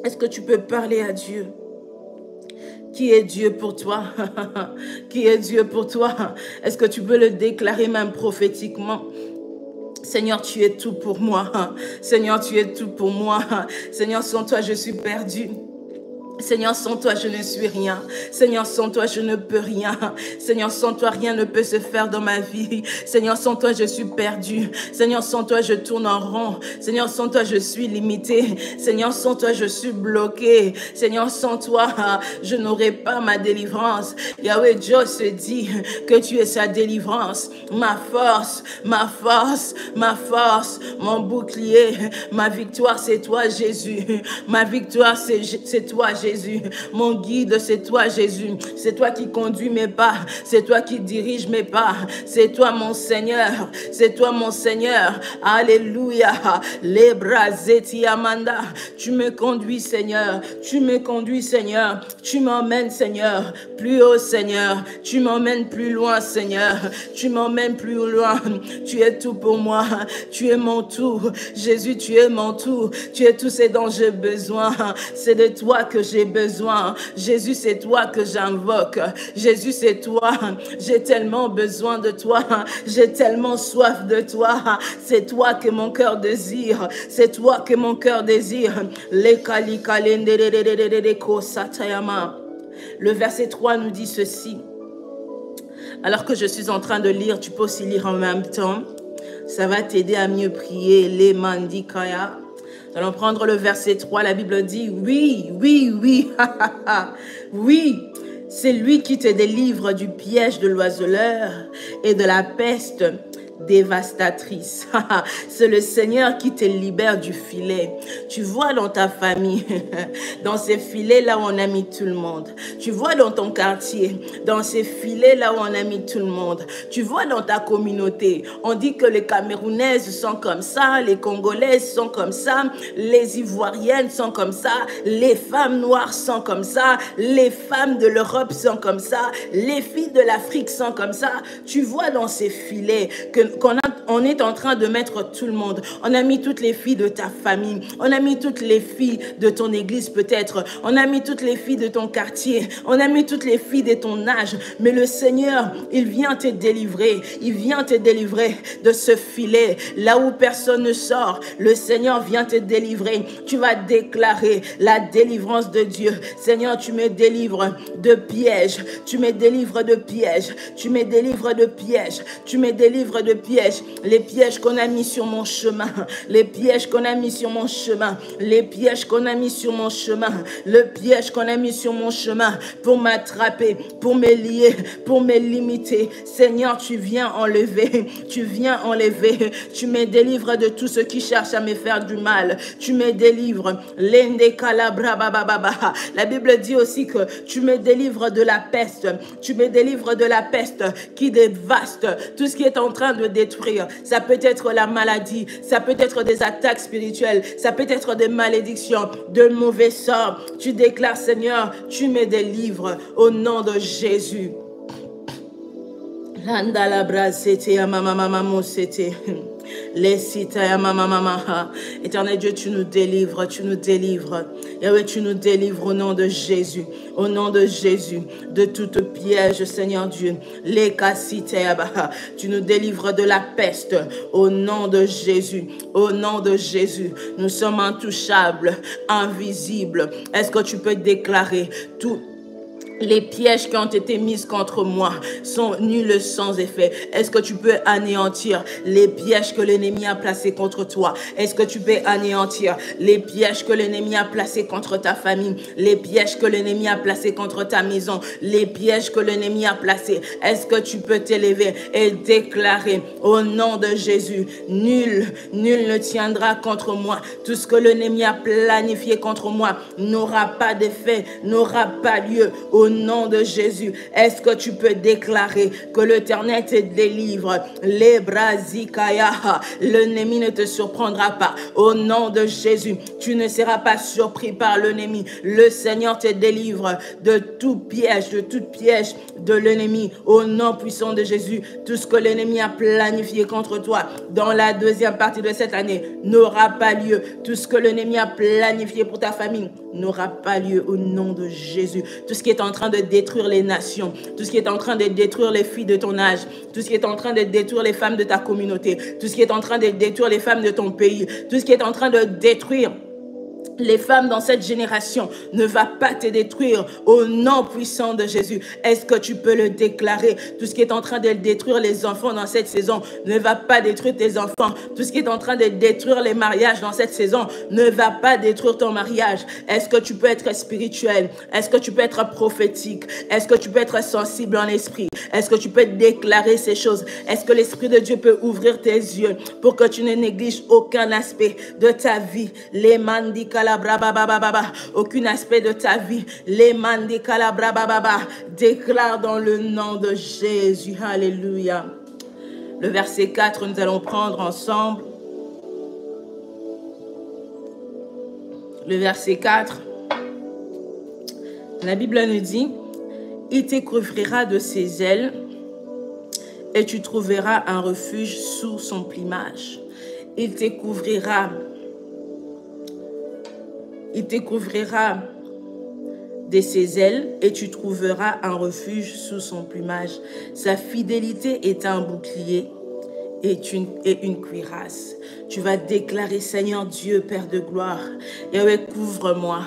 Est-ce que tu peux parler à Dieu? Qui est Dieu pour toi? Qui est Dieu pour toi? Est-ce que tu peux le déclarer même prophétiquement? Seigneur, tu es tout pour moi. Seigneur, tu es tout pour moi. Seigneur, sans toi, je suis perdu. Seigneur, sans toi, je ne suis rien. Seigneur, sans toi, je ne peux rien. Seigneur, sans toi, rien ne peut se faire dans ma vie. Seigneur, sans toi, je suis perdu. Seigneur, sans toi, je tourne en rond. Seigneur, sans toi, je suis limité. Seigneur, sans toi, je suis bloqué. Seigneur, sans toi, je n'aurai pas ma délivrance. Yahweh, Dieu se dit que tu es sa délivrance. Ma force, ma force, ma force, mon bouclier. Ma victoire, c'est toi, Jésus. Ma victoire, c'est toi, Jésus. Jésus. Mon guide, c'est toi, Jésus. C'est toi qui conduis mes pas. C'est toi qui dirige mes pas. C'est toi, mon Seigneur. C'est toi, mon Seigneur. Alléluia. Les brazeti amanda. Tu me conduis, Seigneur. Tu me conduis, Seigneur. Tu m'emmènes, Seigneur. Plus haut, Seigneur. Tu m'emmènes plus loin, Seigneur. Tu m'emmènes plus loin. Tu es tout pour moi. Tu es mon tout. Jésus, tu es mon tout. Tu es tout ce dont j'ai besoin. C'est de toi que j'ai besoin. Jésus, c'est toi que j'invoque. Jésus, c'est toi. J'ai tellement besoin de toi. J'ai tellement soif de toi. C'est toi que mon cœur désire. C'est toi que mon cœur désire. Le verset 3 nous dit ceci. Alors que je suis en train de lire, tu peux aussi lire en même temps. Ça va t'aider à mieux prier. Les mandikaya. Nous allons prendre le verset 3. La Bible dit, oui, oui, oui, oui, c'est lui qui te délivre du piège de l'oiseleur et de la peste dévastatrice. C'est le Seigneur qui te libère du filet. Tu vois dans ta famille, dans ces filets là où on a mis tout le monde. Tu vois dans ton quartier, dans ces filets là où on a mis tout le monde. Tu vois dans ta communauté, on dit que les Camerounaises sont comme ça, les Congolaises sont comme ça, les Ivoiriennes sont comme ça, les femmes noires sont comme ça, les femmes de l'Europe sont comme ça, les filles de l'Afrique sont comme ça. Tu vois dans ces filets qu'on est en train de mettre tout le monde. On a mis toutes les filles de ta famille. On a mis toutes les filles de ton église peut-être. On a mis toutes les filles de ton quartier. On a mis toutes les filles de ton âge. Mais le Seigneur, il vient te délivrer. Il vient te délivrer de ce filet. Là où personne ne sort, le Seigneur vient te délivrer. Tu vas déclarer la délivrance de Dieu. Seigneur, tu me délivres de pièges. Tu me délivres de pièges. Tu me délivres de pièges. Tu me délivres de pièges, les pièges qu'on a mis sur mon chemin, les pièges qu'on a mis sur mon chemin, les pièges qu'on a mis sur mon chemin, le piège qu'on a mis sur mon chemin pour m'attraper, pour me lier, pour me limiter. Seigneur, tu viens enlever, tu viens enlever, tu me délivres de tout ce qui cherche à me faire du mal, tu me délivres. La Bible dit aussi que tu me délivres de la peste, tu me délivres de la peste qui dévaste tout ce qui est en train de détruire. Ça peut être la maladie, ça peut être des attaques spirituelles, ça peut être des malédictions, de mauvais sorts. Tu déclares, Seigneur, tu me délivres au nom de Jésus. Éternel Dieu, tu nous délivres, tu nous délivres. Yahweh, tu nous délivres au nom de Jésus, au nom de Jésus, de toute piège, Seigneur Dieu. Tu nous délivres de la peste, au nom de Jésus, au nom de Jésus. Nous sommes intouchables, invisibles. Est-ce que tu peux déclarer tout? Les pièges qui ont été mis contre moi sont nuls sans effet. Est-ce que tu peux anéantir les pièges que l'ennemi a placés contre toi? Est-ce que tu peux anéantir les pièges que l'ennemi a placés contre ta famille? Les pièges que l'ennemi a placés contre ta maison? Les pièges que l'ennemi a placés? Est-ce que tu peux t'élever et déclarer au nom de Jésus, nul ne tiendra contre moi. Tout ce que l'ennemi a planifié contre moi n'aura pas d'effet, n'aura pas lieu. Au nom de Jésus, est-ce que tu peux déclarer que l'Éternel te délivre? Les brazikaya, l'ennemi ne te surprendra pas. Au nom de Jésus, tu ne seras pas surpris par l'ennemi. Le Seigneur te délivre de tout piège, de toute piège de l'ennemi. Au nom puissant de Jésus, tout ce que l'ennemi a planifié contre toi dans la deuxième partie de cette année n'aura pas lieu. Tout ce que l'ennemi a planifié pour ta famille n'aura pas lieu au nom de Jésus. Tout ce qui est en train de détruire les nations, tout ce qui est en train de détruire les filles de ton âge, tout ce qui est en train de détruire les femmes de ta communauté, tout ce qui est en train de détruire les femmes de ton pays, tout ce qui est en train de détruire les femmes dans cette génération ne va pas te détruire au nom puissant de Jésus. Est-ce que tu peux le déclarer? Tout ce qui est en train de détruire les enfants dans cette saison ne va pas détruire tes enfants. Tout ce qui est en train de détruire les mariages dans cette saison ne va pas détruire ton mariage. Est-ce que tu peux être spirituel? Est-ce que tu peux être prophétique? Est-ce que tu peux être sensible en esprit? Est-ce que tu peux déclarer ces choses? Est-ce que l'Esprit de Dieu peut ouvrir tes yeux pour que tu ne négliges aucun aspect de ta vie? Les mandi calabrabababa, aucun aspect de ta vie. Les mandi calabrabababa, déclare dans le nom de Jésus. Alléluia. Le verset 4, nous allons prendre ensemble. Le verset 4. La Bible nous dit, il te couvrira de ses ailes et tu trouveras un refuge sous son plumage. Il te couvrira de ses ailes et tu trouveras un refuge sous son plumage. Sa fidélité est un bouclier et une cuirasse. Tu vas déclarer, Seigneur Dieu, Père de gloire, Yahweh, couvre-moi,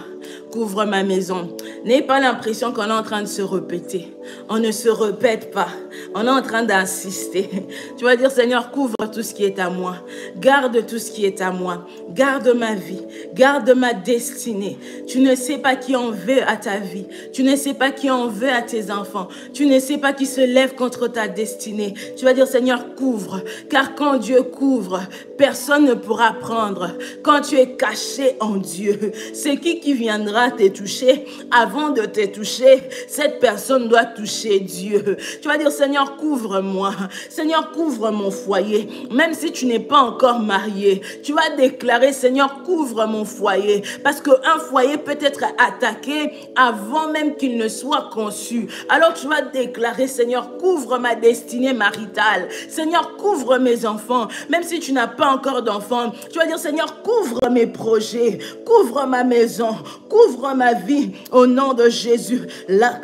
couvre ma maison. N'ayez pas l'impression qu'on est en train de se répéter. On ne se répète pas. On est en train d'insister. Tu vas dire, Seigneur, couvre tout ce qui est à moi. Garde tout ce qui est à moi. Garde ma vie. Garde ma destinée. Tu ne sais pas qui en veut à ta vie. Tu ne sais pas qui en veut à tes enfants. Tu ne sais pas qui se lève contre ta destinée. Tu vas dire, Seigneur, couvre. Car quand Dieu couvre, personne ne pourra prendre. Quand tu es caché en Dieu, c'est qui viendra te toucher? Avant de te toucher, cette personne doit toucher Dieu. Tu vas dire, Seigneur, couvre-moi. Seigneur, couvre mon foyer. Même si tu n'es pas encore marié, tu vas déclarer, Seigneur, couvre mon foyer. Parce qu'un foyer peut être attaqué avant même qu'il ne soit conçu. Alors tu vas déclarer, Seigneur, couvre ma destinée maritale. Seigneur, couvre mes enfants. Même si tu n'as pas encore d'enfants, tu vas dire, Seigneur, couvre mes projets. Couvre ma maison. Couvre ma vie. Au nom de Jésus. La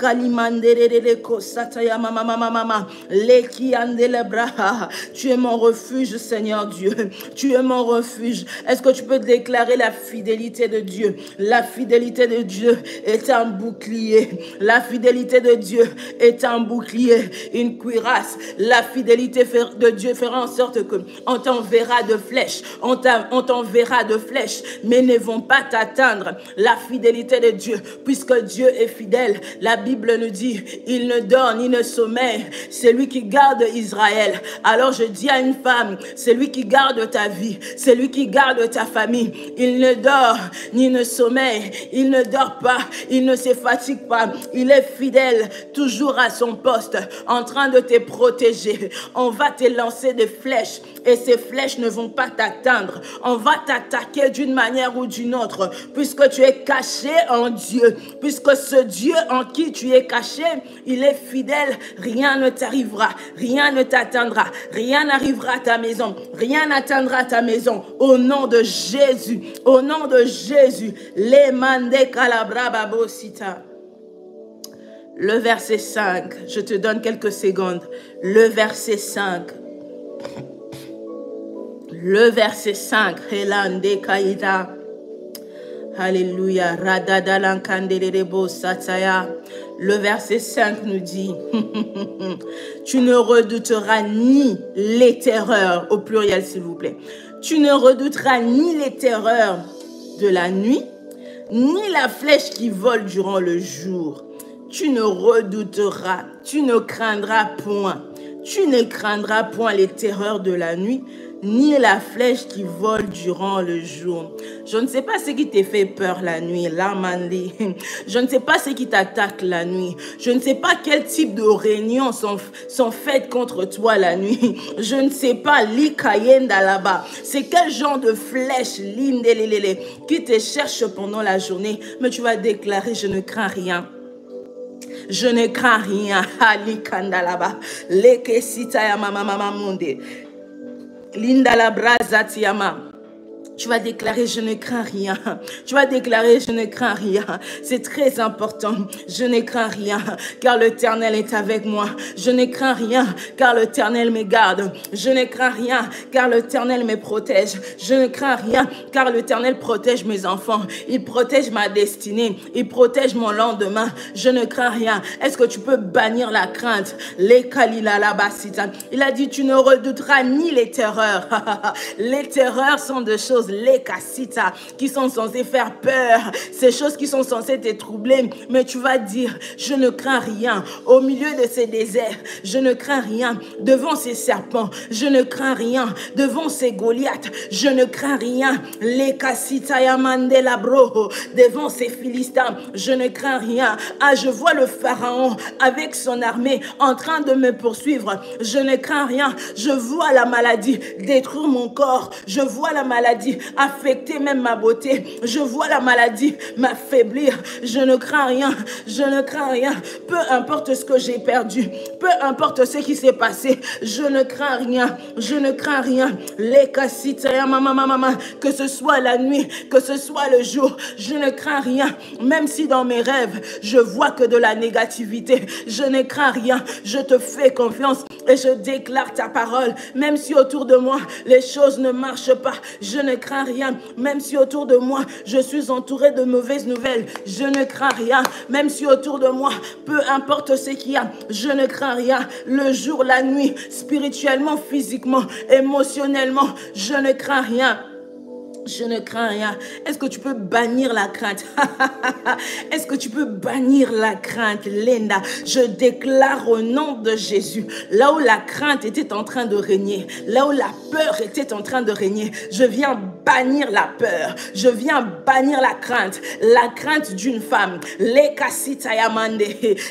tu es mon refuge, Seigneur Dieu. Tu es mon refuge. Est-ce que tu peux déclarer la fidélité de Dieu? La fidélité de Dieu est un bouclier. La fidélité de Dieu est un bouclier, une cuirasse. La fidélité de Dieu fera en sorte que on t'enverra de flèches. On t'enverra de flèches, mais ne vont pas t'atteindre. La fidélité de Dieu, puisque Dieu est fidèle. La Bible nous dit, il ne dort ni ne sommeille. C'est lui qui garde Israël. Alors je dis à une femme, c'est lui qui garde ta vie. C'est lui qui garde ta famille. Il ne dort ni ne sommeille. Il ne dort pas. Il ne se fatigue pas. Il est fidèle, toujours à son poste, en train de te protéger. On va te lancer des flèches et ces flèches ne vont pas t'atteindre. On va t'attaquer d'une manière ou d'une autre, puisque tu es caché en Dieu. Puisque ce Dieu en qui tu es caché, il est fidèle, rien ne t'arrivera, rien ne t'atteindra, rien n'arrivera à ta maison, rien n'atteindra ta maison. Au nom de Jésus, au nom de Jésus, les mande calabrababosita. Le verset 5, je te donne quelques secondes. Le verset 5. Le verset 5, Helande Kaïda. Alléluia. Le verset 5 nous dit, tu ne redouteras ni les terreurs, au pluriel s'il vous plaît, tu ne redouteras ni les terreurs de la nuit, ni la flèche qui vole durant le jour. Tu ne redouteras, tu ne craindras point. Tu ne craindras point les terreurs de la nuit, ni la flèche qui vole durant le jour. Je ne sais pas ce qui te fait peur la nuit, là, Mandy. Je ne sais pas ce qui t'attaque la nuit. Je ne sais pas quel type de réunions sont faites contre toi la nuit. Je ne sais pas, l'ikayenda là-bas. C'est quel genre de flèche, lindelelele, qui te cherche pendant la journée. Mais tu vas déclarer, je ne crains rien. Je ne crains rien. Ali kandalaba. Leke sitaya mama monde. Linda la brazatiama. Tu vas déclarer, je ne crains rien. Tu vas déclarer, je ne crains rien. C'est très important. Je ne crains rien, car l'Éternel est avec moi. Je ne crains rien, car l'Éternel me garde. Je ne crains rien, car l'Éternel me protège. Je ne crains rien, car l'Éternel protège mes enfants. Il protège ma destinée. Il protège mon lendemain. Je ne crains rien. Est-ce que tu peux bannir la crainte? Les Kalila la basita. Il a dit, tu ne redouteras ni les terreurs. Les terreurs sont des choses choses, les cassitas, qui sont censées faire peur, ces choses qui sont censées te troubler, mais tu vas dire, je ne crains rien au milieu de ces déserts, je ne crains rien devant ces serpents, je ne crains rien devant ces Goliaths, je ne crains rien, les cassitas yamande labro, devant ces Philistins, je ne crains rien. Ah, je vois le Pharaon avec son armée en train de me poursuivre, je ne crains rien, je vois la maladie détruire mon corps, je vois la maladie affecter même ma beauté, je vois la maladie m'affaiblir, je ne crains rien, je ne crains rien, peu importe ce que j'ai perdu, peu importe ce qui s'est passé, je ne crains rien, je ne crains rien, les cassitaya mama, que ce soit la nuit, que ce soit le jour, je ne crains rien, même si dans mes rêves, je vois que de la négativité, je ne crains rien, je te fais confiance et je déclare ta parole, même si autour de moi, les choses ne marchent pas, je ne crains rien, même si autour de moi, je suis entouré de mauvaises nouvelles, je ne crains rien, même si autour de moi, peu importe ce qu'il y a, je ne crains rien, le jour, la nuit, spirituellement, physiquement, émotionnellement, je ne crains rien. Je ne crains rien. Est-ce que tu peux bannir la crainte? Est-ce que tu peux bannir la crainte, Linda? Je déclare au nom de Jésus, là où la crainte était en train de régner, là où la peur était en train de régner, je viens bannir la peur. Je viens bannir la crainte d'une femme. Les kasitayamande,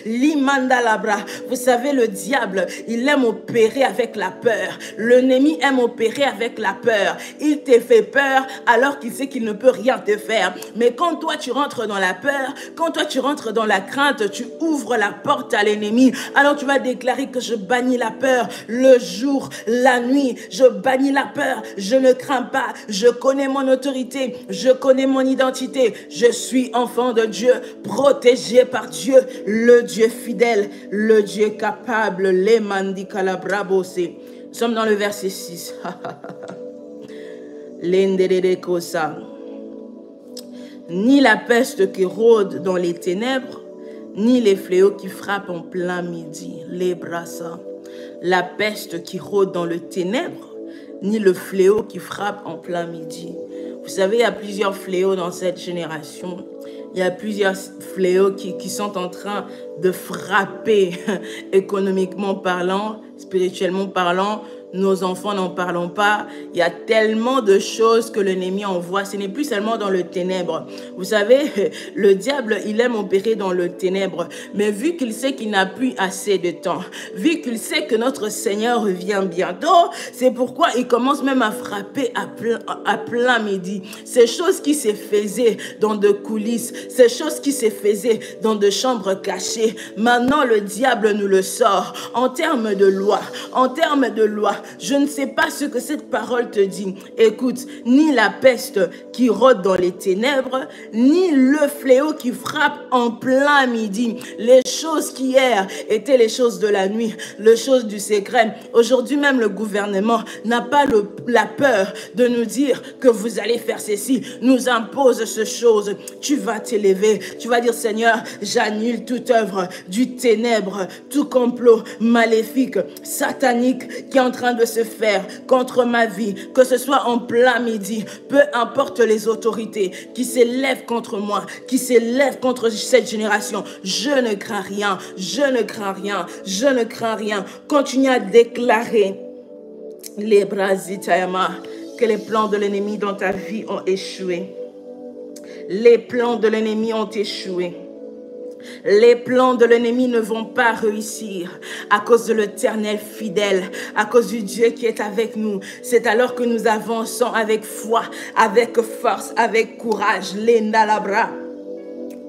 limanda labra. Vous savez, le diable, il aime opérer avec la peur. L'ennemi aime opérer avec la peur. Il te fait peur alors qu'il sait qu'il ne peut rien te faire. Mais quand toi tu rentres dans la peur, quand toi tu rentres dans la crainte, tu ouvres la porte à l'ennemi. Alors tu vas déclarer que je bannis la peur le jour, la nuit. Je bannis la peur. Je ne crains pas. Je connais mon autorité. Je connais mon identité. Je suis enfant de Dieu, protégé par Dieu, le Dieu fidèle, le Dieu capable. Les mandicalabrabose. Nous sommes dans le verset 6. Ni la peste qui rôde dans les ténèbres, ni les fléaux qui frappent en plein midi. Les brassas. La peste qui rôde dans les ténèbres, ni le fléau qui frappe en plein midi. Vous savez, il y a plusieurs fléaux dans cette génération. Il y a plusieurs fléaux qui sont en train de frapper économiquement parlant, spirituellement parlant. Nos enfants n'en parlons pas. Il y a tellement de choses que l'ennemi envoie. Ce n'est plus seulement dans le ténèbre. Vous savez, le diable, il aime opérer dans le ténèbre. Mais vu qu'il sait qu'il n'a plus assez de temps, vu qu'il sait que notre Seigneur revient bientôt, c'est pourquoi il commence même à frapper à plein midi. Ces choses qui se faisaient dans de coulisses, ces choses qui se faisaient dans de chambres cachées, maintenant le diable nous le sort. En termes de loi, je ne sais pas ce que cette parole te dit. Écoute, ni la peste qui rôde dans les ténèbres, ni le fléau qui frappe en plein midi. Les choses qui hier étaient les choses de la nuit, les choses du secret. Aujourd'hui même, le gouvernement n'a pas la peur de nous dire que vous allez faire ceci, nous impose ce chose. Tu vas t'élever, tu vas dire, Seigneur, j'annule toute œuvre du ténèbre, tout complot maléfique, satanique qui est en train de se faire contre ma vie, que ce soit en plein midi, peu importe les autorités qui s'élèvent contre moi, qui s'élèvent contre cette génération, je ne crains rien, je ne crains rien, je ne crains rien. Continue à déclarer les brasitayama, que les plans de l'ennemi dans ta vie ont échoué. Les plans de l'ennemi ont échoué. Les plans de l'ennemi ne vont pas réussir à cause de l'Éternel fidèle, à cause du Dieu qui est avec nous. C'est alors que nous avançons avec foi, avec force, avec courage. L'endalabra.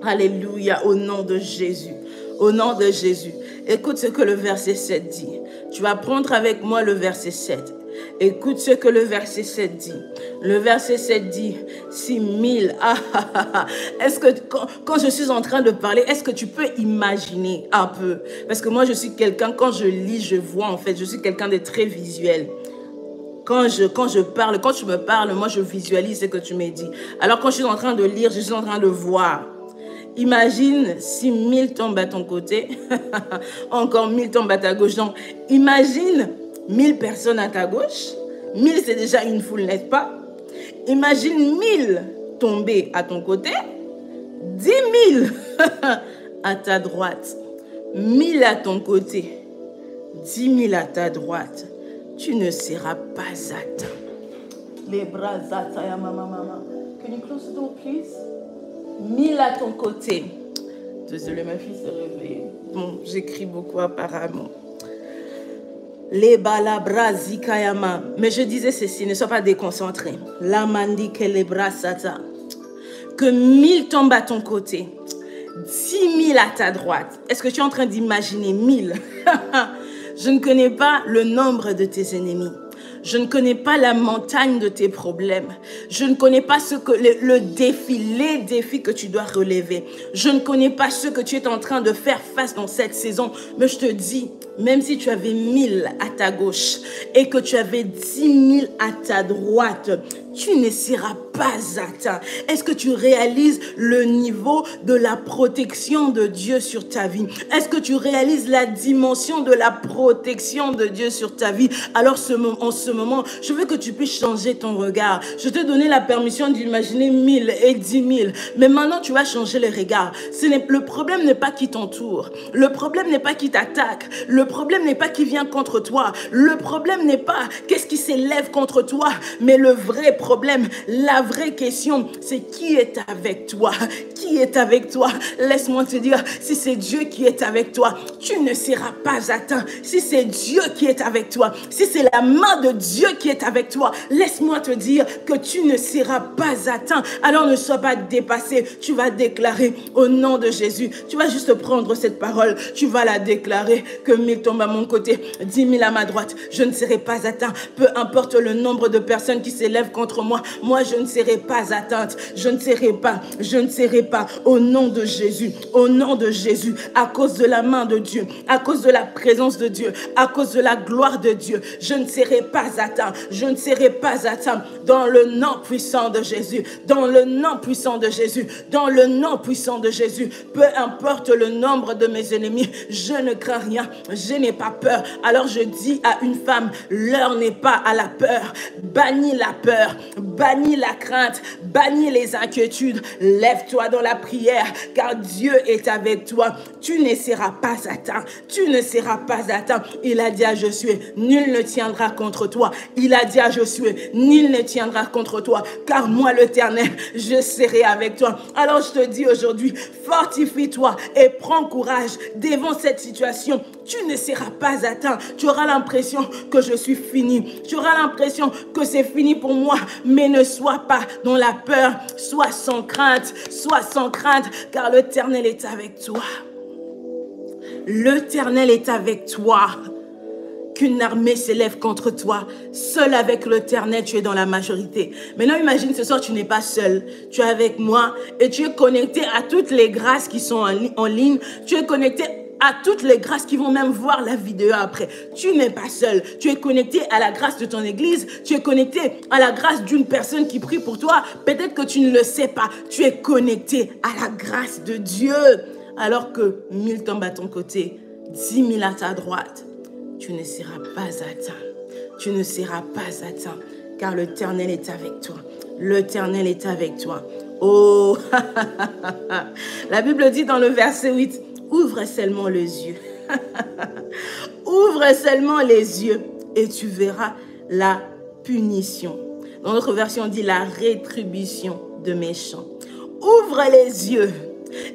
Alléluia, au nom de Jésus. Au nom de Jésus. Écoute ce que le verset 7 dit. Tu vas prendre avec moi le verset 7. Écoute ce que le verset 7 dit. Le verset 7 dit, 6000. Est-ce que quand je suis en train de parler, est-ce que tu peux imaginer un peu? Parce que moi, je suis quelqu'un, quand je lis, je vois en fait, je suis quelqu'un de très visuel. Quand je parle, quand tu me parles, moi, je visualise ce que tu me dis. Alors, quand je suis en train de lire, je suis en train de voir. Imagine si 1000 tombent à ton côté, encore 1000 tombent à ta gauche. Donc, imagine 1000 personnes à ta gauche. 1000, c'est déjà une foule, n'est-ce pas? Imagine 1000 tomber à ton côté, 10 000 à ta droite, 1000 à ton côté, 10 000 à ta droite. Tu ne seras pas atteint. Les bras atteints, maman. Can you close the door, please? 1000 à ton côté. Désolée, ma fille s'est réveillée. Bon, j'écris beaucoup apparemment. Les balabras zikayama. Mais je disais ceci, ne sois pas déconcentré. La mandi que les bras sata. Que 1000 tombent à ton côté. 10 000 à ta droite. Est-ce que tu es en train d'imaginer 1000? Je ne connais pas le nombre de tes ennemis. Je ne connais pas la montagne de tes problèmes. Je ne connais pas les défis que tu dois relever. Je ne connais pas ce que tu es en train de faire face dans cette saison. Mais je te dis, même si tu avais 1000 à ta gauche et que tu avais 10 000 à ta droite, tu ne seras pas atteint. Est-ce que tu réalises le niveau de la protection de Dieu sur ta vie? Est-ce que tu réalises la dimension de la protection de Dieu sur ta vie? Alors en ce moment, je veux que tu puisses changer ton regard. Je te donné la permission d'imaginer 1000 et 10 000. Mais maintenant, tu vas changer le regard. Le problème n'est pas qui t'entoure. Le problème n'est pas qui t'attaque. Le problème n'est pas qui vient contre toi. Le problème n'est pas qu'est-ce qui s'élève contre toi. Mais le vrai problème, la vraie question, c'est qui est avec toi? Qui est avec toi? Laisse-moi te dire, si c'est Dieu qui est avec toi, tu ne seras pas atteint. Si c'est Dieu qui est avec toi, si c'est la main de Dieu qui est avec toi, laisse-moi te dire que tu ne seras pas atteint. Alors ne sois pas dépassé. Tu vas déclarer au nom de Jésus. Tu vas juste prendre cette parole. Tu vas la déclarer que 1000 tombent à mon côté, 10 000 à ma droite. Je ne serai pas atteint. Peu importe le nombre de personnes qui s'élèvent contre moi. Moi, je ne serai pas atteinte. Je ne serai pas. Au nom de Jésus. Au nom de Jésus. À cause de la main de Dieu. À cause de la présence de Dieu. À cause de la gloire de Dieu. Je ne serai pas atteint. Je ne serai pas atteint. Dans le nom puissant de Jésus. Dans le nom puissant de Jésus. Dans le nom puissant de Jésus. Peu importe le nombre de mes ennemis. Je ne crains rien. Je n'ai pas peur. Alors je dis à une femme, l'heure n'est pas à la peur. Bannis la peur. Bannis la crainte. Bannis les inquiétudes. Lève-toi dans la prière, car Dieu est avec toi. Tu ne seras pas atteint. Tu ne seras pas atteint. Il a dit à Josué, nul ne tiendra contre toi. Il a dit à Josué, nul ne tiendra contre toi, car moi l'Éternel, je serai avec toi. Alors je te dis aujourd'hui, fortifie-toi et prends courage devant cette situation. Tu ne seras pas atteint. Tu auras l'impression que je suis fini. Tu auras l'impression que c'est fini pour moi. Mais ne sois pas dans la peur. Sois sans crainte. Sois sans crainte, car l'Éternel est avec toi. L'Éternel est avec toi. Qu'une armée s'élève contre toi. Seul avec l'Éternel, tu es dans la majorité. Maintenant, imagine ce soir, tu n'es pas seul. Tu es avec moi et tu es connecté à toutes les grâces qui sont en ligne. Tu es connecté à toutes les grâces qui vont même voir la vidéo après. Tu n'es pas seul. Tu es connecté à la grâce de ton église. Tu es connecté à la grâce d'une personne qui prie pour toi. Peut-être que tu ne le sais pas. Tu es connecté à la grâce de Dieu. Alors que 1000 tombent à ton côté, 10 000 à ta droite, tu ne seras pas atteint. Tu ne seras pas atteint, car l'Éternel est avec toi. L'Éternel est avec toi. Oh, la Bible dit dans le verset 8, ouvre seulement les yeux. Ouvre seulement les yeux et tu verras la punition. Dans notre version, on dit la rétribution de méchants. Ouvre les yeux.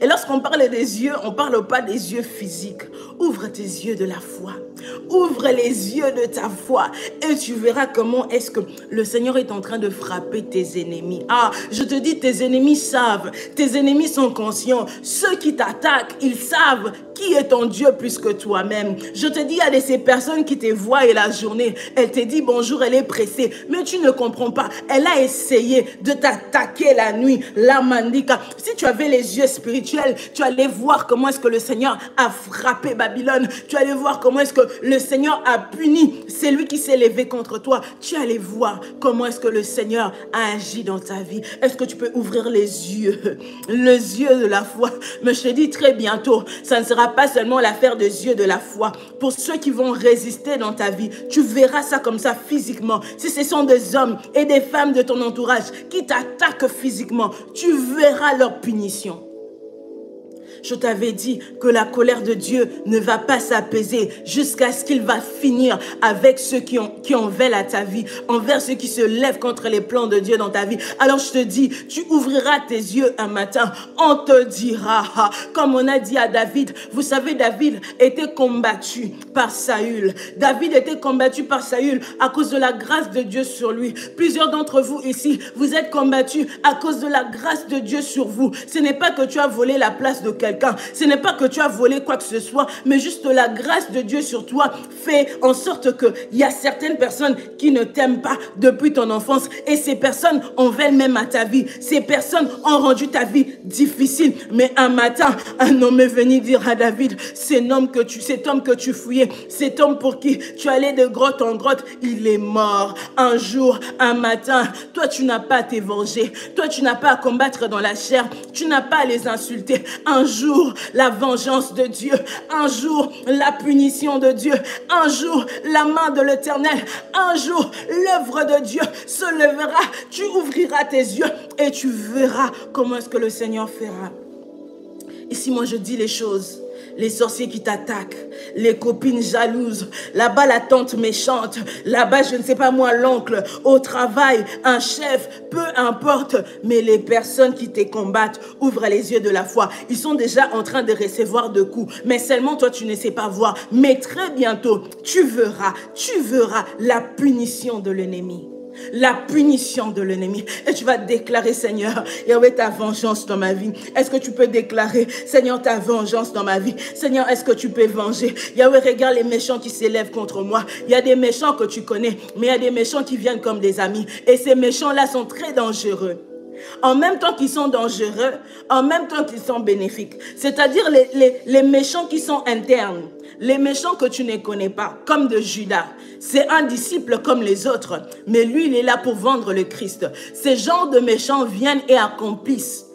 Et lorsqu'on parle des yeux, on ne parle pas des yeux physiques. Ouvre tes yeux de la foi. Ouvre les yeux de ta foi et tu verras comment est-ce que le Seigneur est en train de frapper tes ennemis. Ah, je te dis, tes ennemis savent, tes ennemis sont conscients. Ceux qui t'attaquent, ils savent qui est ton Dieu plus que toi-même. Je te dis, il y a de ces personnes qui te voient et la journée, elle te dit bonjour, elle est pressée, mais tu ne comprends pas. Elle a essayé de t'attaquer la nuit, la mandika. Si tu avais les yeux spirituels, tu allais voir comment est-ce que le Seigneur a frappé Babylone. Tu allais voir comment est-ce que le Seigneur a puni celui qui s'est levé contre toi. Tu allais voir comment est-ce que le Seigneur a agi dans ta vie. Est-ce que tu peux ouvrir les yeux de la foi? Mais je te dis très bientôt, ça ne sera sera pas seulement l'affaire des yeux de la foi. Pour ceux qui vont résister dans ta vie, tu verras ça comme ça physiquement. Si ce sont des hommes et des femmes de ton entourage qui t'attaquent physiquement, tu verras leur punition. Je t'avais dit que la colère de Dieu ne va pas s'apaiser jusqu'à ce qu'il va finir avec ceux qui en veulent à ta vie, envers ceux qui se lèvent contre les plans de Dieu dans ta vie. Alors je te dis, tu ouvriras tes yeux un matin, on te dira, comme on a dit à David, vous savez, David était combattu par Saül. David était combattu par Saül à cause de la grâce de Dieu sur lui. Plusieurs d'entre vous ici, vous êtes combattus à cause de la grâce de Dieu sur vous. Ce n'est pas que tu as volé la place de quelqu'un. Ce n'est pas que tu as volé quoi que ce soit, mais juste la grâce de Dieu sur toi fait en sorte qu'il y a certaines personnes qui ne t'aiment pas depuis ton enfance et ces personnes en veulent même à ta vie. Ces personnes ont rendu ta vie difficile. Mais un matin, un homme est venu dire à David, cet homme que tu fouillais, cet homme pour qui tu allais de grotte en grotte, il est mort. Un jour, un matin, toi tu n'as pas à te venger, toi tu n'as pas à combattre dans la chair, tu n'as pas à les insulter. Un jour, la vengeance de Dieu, un jour la punition de Dieu, un jour la main de l'Éternel, un jour l'œuvre de Dieu se lèvera, tu ouvriras tes yeux et tu verras comment est-ce que le Seigneur fera. Ici, moi je dis les choses. Les sorciers qui t'attaquent, les copines jalouses, là-bas la tante méchante, là-bas je ne sais pas moi l'oncle, au travail, un chef, peu importe, mais les personnes qui te combattent, ouvrent les yeux de la foi. Ils sont déjà en train de recevoir de coups, mais seulement toi tu ne sais pas voir. Mais très bientôt, tu verras la punition de l'ennemi. La punition de l'ennemi. Et tu vas déclarer, Seigneur, Yahweh, ta vengeance dans ma vie. Est-ce que tu peux déclarer, Seigneur, ta vengeance dans ma vie? Seigneur, est-ce que tu peux venger? Yahweh, regarde les méchants qui s'élèvent contre moi. Il y a des méchants que tu connais, mais il y a des méchants qui viennent comme des amis. Et ces méchants-là sont très dangereux. En même temps qu'ils sont dangereux, en même temps qu'ils sont bénéfiques. C'est-à-dire les méchants qui sont internes. Les méchants que tu ne connais pas, comme de Judas. C'est un disciple comme les autres, mais lui, il est là pour vendre le Christ. Ces genres de méchants viennent et accomplissent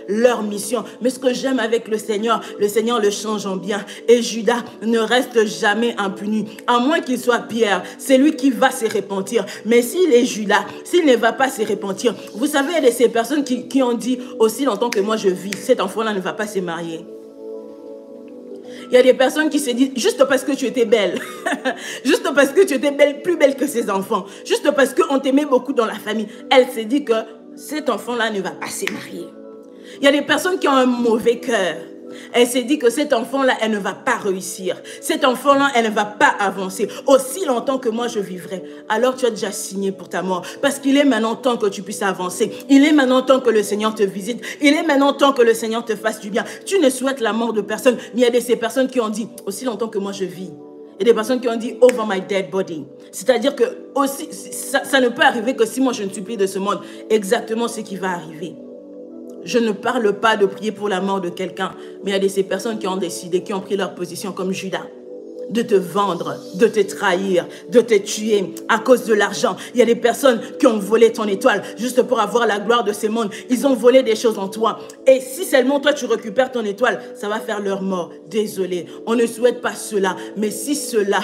leur mission. Mais ce que j'aime avec le Seigneur le change en bien. Et Judas ne reste jamais impuni. À moins qu'il soit Pierre, c'est lui qui va se repentir. Mais s'il est Judas, s'il ne va pas se repentir, vous savez, il y a ces personnes qui ont dit, aussi longtemps que moi je vis, cet enfant-là ne va pas se marier. Il y a des personnes qui se disent, juste parce que tu étais belle, juste parce que tu étais belle, plus belle que ses enfants, juste parce qu'on t'aimait beaucoup dans la famille, elle s'est dit que cet enfant-là ne va pas se marier. Il y a des personnes qui ont un mauvais cœur. Elle s'est dit que cet enfant-là, elle ne va pas réussir. Cet enfant-là, elle ne va pas avancer. Aussi longtemps que moi, je vivrai. Alors, tu as déjà signé pour ta mort. Parce qu'il est maintenant temps que tu puisses avancer. Il est maintenant temps que le Seigneur te visite. Il est maintenant temps que le Seigneur te fasse du bien. Tu ne souhaites la mort de personne. Mais il y a de ces personnes qui ont dit, aussi longtemps que moi, je vis. Il y a des personnes qui ont dit, over my dead body. C'est-à-dire que aussi, ça ne peut arriver que si moi, je ne suis plus de ce monde. Exactement ce qui va arriver. Je ne parle pas de prier pour la mort de quelqu'un, mais il y a de ces personnes qui ont décidé, qui ont pris leur position comme Judas, de te vendre, de te trahir, de te tuer à cause de l'argent. Il y a des personnes qui ont volé ton étoile juste pour avoir la gloire de ce monde. Ils ont volé des choses en toi. Et si seulement toi tu récupères ton étoile, ça va faire leur mort. Désolé, on ne souhaite pas cela. Mais si cela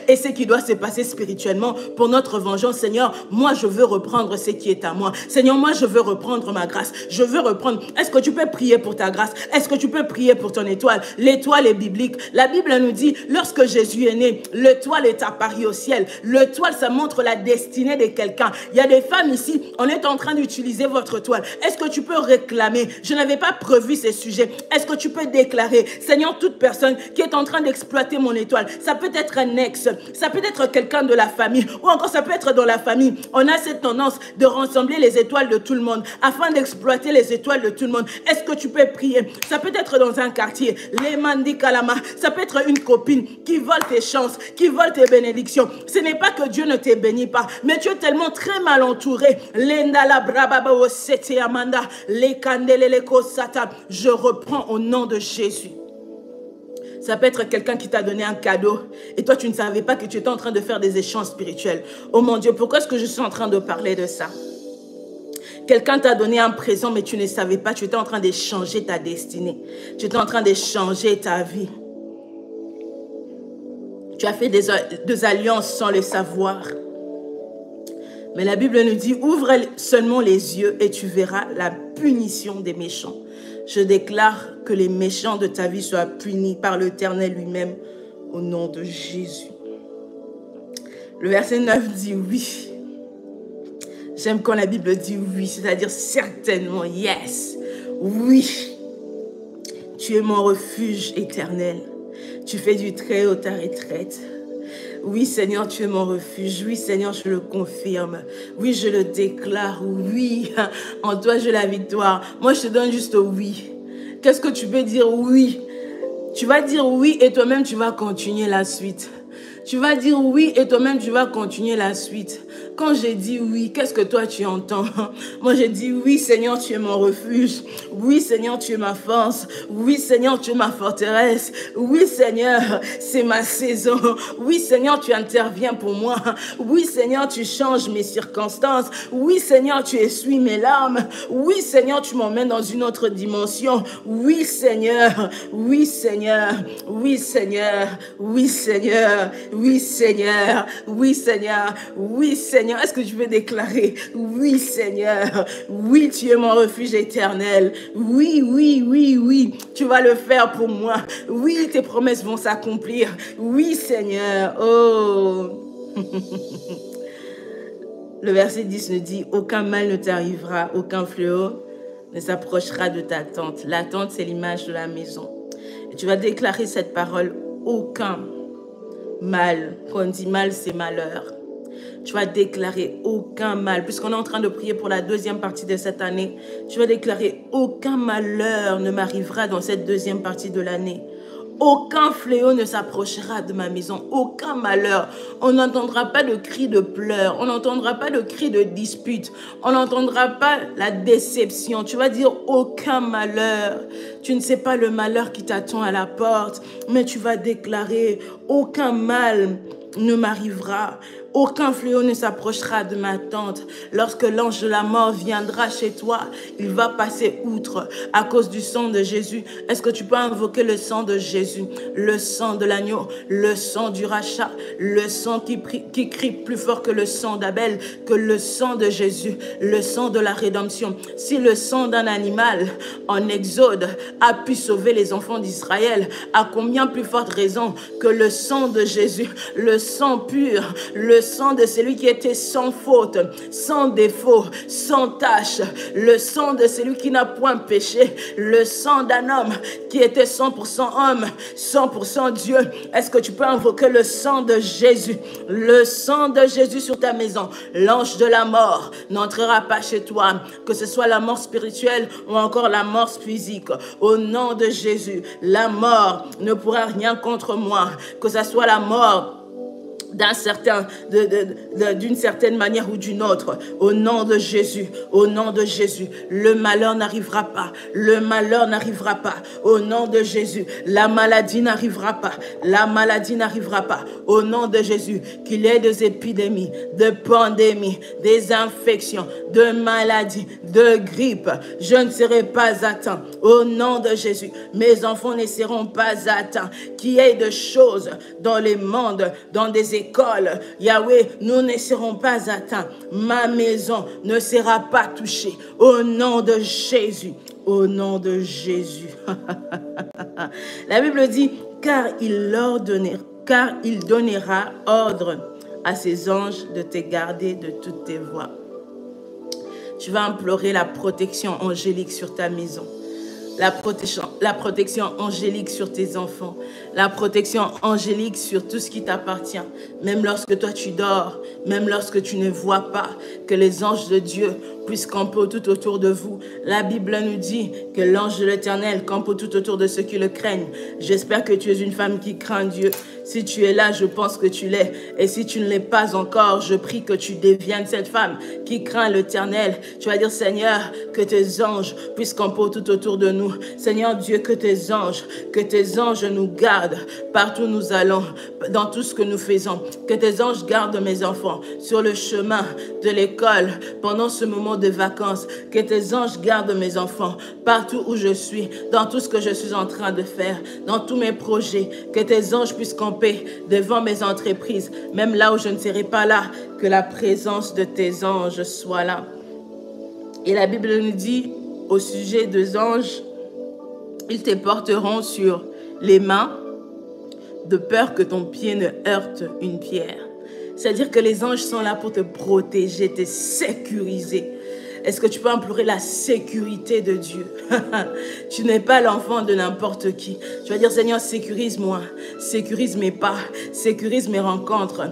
est ce qui doit se passer spirituellement pour notre vengeance, Seigneur, moi je veux reprendre ce qui est à moi. Seigneur, moi je veux reprendre ma grâce. Je veux reprendre. Est-ce que tu peux prier pour ta grâce? Est-ce que tu peux prier pour ton étoile? L'étoile est biblique. La Bible nous dit, lorsque Jésus est né, l'étoile est apparue au ciel. L'étoile, ça montre la destinée de quelqu'un. Il y a des femmes ici, on est en train d'utiliser votre toile. Est-ce que tu peux réclamer? Je n'avais pas prévu ces sujets. Est-ce que tu peux déclarer, Seigneur, toute personne qui est en train d'exploiter mon étoile, ça peut être un ex, ça peut être quelqu'un de la famille, ou encore ça peut être dans la famille. On a cette tendance de rassembler les étoiles de tout le monde afin d'exploiter les étoiles de tout le monde. Est-ce que tu peux prier? Ça peut être dans un quartier, les mandi kalama, ça peut être une copine qui vole tes chances, qui vole tes bénédictions. Ce n'est pas que Dieu ne te bénit pas, mais tu es tellement très mal entouré. Je reprends au nom de Jésus. Ça peut être quelqu'un qui t'a donné un cadeau et toi tu ne savais pas que tu étais en train de faire des échanges spirituels. Oh mon Dieu, pourquoi est-ce que je suis en train de parler de ça? Quelqu'un t'a donné un présent, mais tu ne savais pas. Tu étais en train d'échanger ta destinée. Tu étais en train d'échanger ta vie. Tu as fait des alliances sans le savoir. Mais la Bible nous dit, ouvre seulement les yeux et tu verras la punition des méchants. Je déclare que les méchants de ta vie soient punis par l'Éternel lui-même au nom de Jésus. Le verset 9 dit oui. J'aime quand la Bible dit oui, c'est-à-dire certainement, yes, oui. Tu es mon refuge éternel. Tu fais du Très-Haut ta retraite. Oui, Seigneur, tu es mon refuge. Oui, Seigneur, je le confirme. Oui, je le déclare. Oui, en toi, j'ai la victoire. Moi, je te donne juste oui. Qu'est-ce que tu peux dire oui? Tu vas dire oui et toi-même, tu vas continuer la suite. Tu vas dire oui et toi-même, tu vas continuer la suite. Quand j'ai dit oui, qu'est-ce que toi, tu entends? Moi, j'ai dit oui, Seigneur, tu es mon refuge. Oui, Seigneur, tu es ma force. Oui, Seigneur, tu es ma forteresse. Oui, Seigneur, c'est ma saison. Oui, Seigneur, tu interviens pour moi. Oui, Seigneur, tu changes mes circonstances. Oui, Seigneur, tu essuies mes larmes. Oui, Seigneur, tu m'emmènes dans une autre dimension. Oui, Seigneur. Oui, Seigneur. Oui, Seigneur. Oui, Seigneur. Oui, Seigneur. Oui, Seigneur. Oui, Seigneur. Est-ce que tu veux déclarer? Oui, Seigneur. Oui, tu es mon refuge éternel. Oui, oui, oui, oui. Tu vas le faire pour moi. Oui, tes promesses vont s'accomplir. Oui, Seigneur. Oh. Le verset 10 nous dit, aucun mal ne t'arrivera, aucun fléau ne s'approchera de ta tente. La tente, c'est l'image de la maison. Et tu vas déclarer cette parole, aucun mal. Quand on dit mal, c'est malheur. Tu vas déclarer aucun mal. Puisqu'on est en train de prier pour la deuxième partie de cette année, tu vas déclarer aucun malheur ne m'arrivera dans cette deuxième partie de l'année. Aucun fléau ne s'approchera de ma maison, aucun malheur. On n'entendra pas de cris de pleurs, on n'entendra pas de cris de dispute, on n'entendra pas la déception. Tu vas dire aucun malheur. Tu ne sais pas le malheur qui t'attend à la porte, mais tu vas déclarer aucun mal ne m'arrivera. Aucun fléau ne s'approchera de ma tente. Lorsque l'ange de la mort viendra chez toi, il va passer outre à cause du sang de Jésus. Est-ce que tu peux invoquer le sang de Jésus, le sang de l'agneau, le sang du rachat, le sang qui crie plus fort que le sang d'Abel, que le sang de Jésus, le sang de la rédemption. Si le sang d'un animal en Exode a pu sauver les enfants d'Israël, à combien plus forte raison que le sang de Jésus, le sang pur, le sang de celui qui était sans faute, sans défaut, sans tache, le sang de celui qui n'a point péché, le sang d'un homme qui était 100% homme, 100% Dieu. Est-ce que tu peux invoquer le sang de Jésus, le sang de Jésus sur ta maison? L'ange de la mort n'entrera pas chez toi, que ce soit la mort spirituelle ou encore la mort physique. Au nom de Jésus, la mort ne pourra rien contre moi, que ce soit la mort d'une certaine manière ou d'une autre. Au nom de Jésus, au nom de Jésus, le malheur n'arrivera pas, le malheur n'arrivera pas. Au nom de Jésus, la maladie n'arrivera pas, la maladie n'arrivera pas. Au nom de Jésus, qu'il y ait des épidémies, de pandémies, des infections, de maladies, de grippe, je ne serai pas atteint. Au nom de Jésus, mes enfants ne seront pas atteints. Qu'il y ait de choses dans les mondes, dans des écoles, Yahweh, nous ne serons pas atteints. Ma maison ne sera pas touchée. Au nom de Jésus. Au nom de Jésus. La Bible dit, car il donnera ordre à ses anges de te garder de toutes tes voies. Tu vas implorer la protection angélique sur ta maison. La protection angélique sur tes enfants, la protection angélique sur tout ce qui t'appartient, même lorsque toi tu dors, même lorsque tu ne vois pas, que les anges de Dieu puissent camper tout autour de vous. La Bible nous dit que l'ange de l'Éternel campe tout autour de ceux qui le craignent. J'espère que tu es une femme qui craint Dieu. Si tu es là, je pense que tu l'es. Et si tu ne l'es pas encore, je prie que tu deviennes cette femme qui craint l'Éternel. Tu vas dire, Seigneur, que tes anges puissent camper tout autour de nous. Seigneur Dieu, que tes anges nous gardent partout où nous allons, dans tout ce que nous faisons. Que tes anges gardent mes enfants sur le chemin de l'école, pendant ce moment maison de vacances. Que tes anges gardent mes enfants partout où je suis, dans tout ce que je suis en train de faire, dans tous mes projets. Que tes anges puissent camper devant mes entreprises, même là où je ne serai pas là. Que la présence de tes anges soit là. Et la Bible nous dit au sujet des anges, ils te porteront sur les mains de peur que ton pied ne heurte une pierre. C'est-à-dire que les anges sont là pour te protéger, te sécuriser. Est-ce que tu peux implorer la sécurité de Dieu? Tu n'es pas l'enfant de n'importe qui. Tu vas dire, Seigneur, sécurise-moi, sécurise mes pas, sécurise mes rencontres.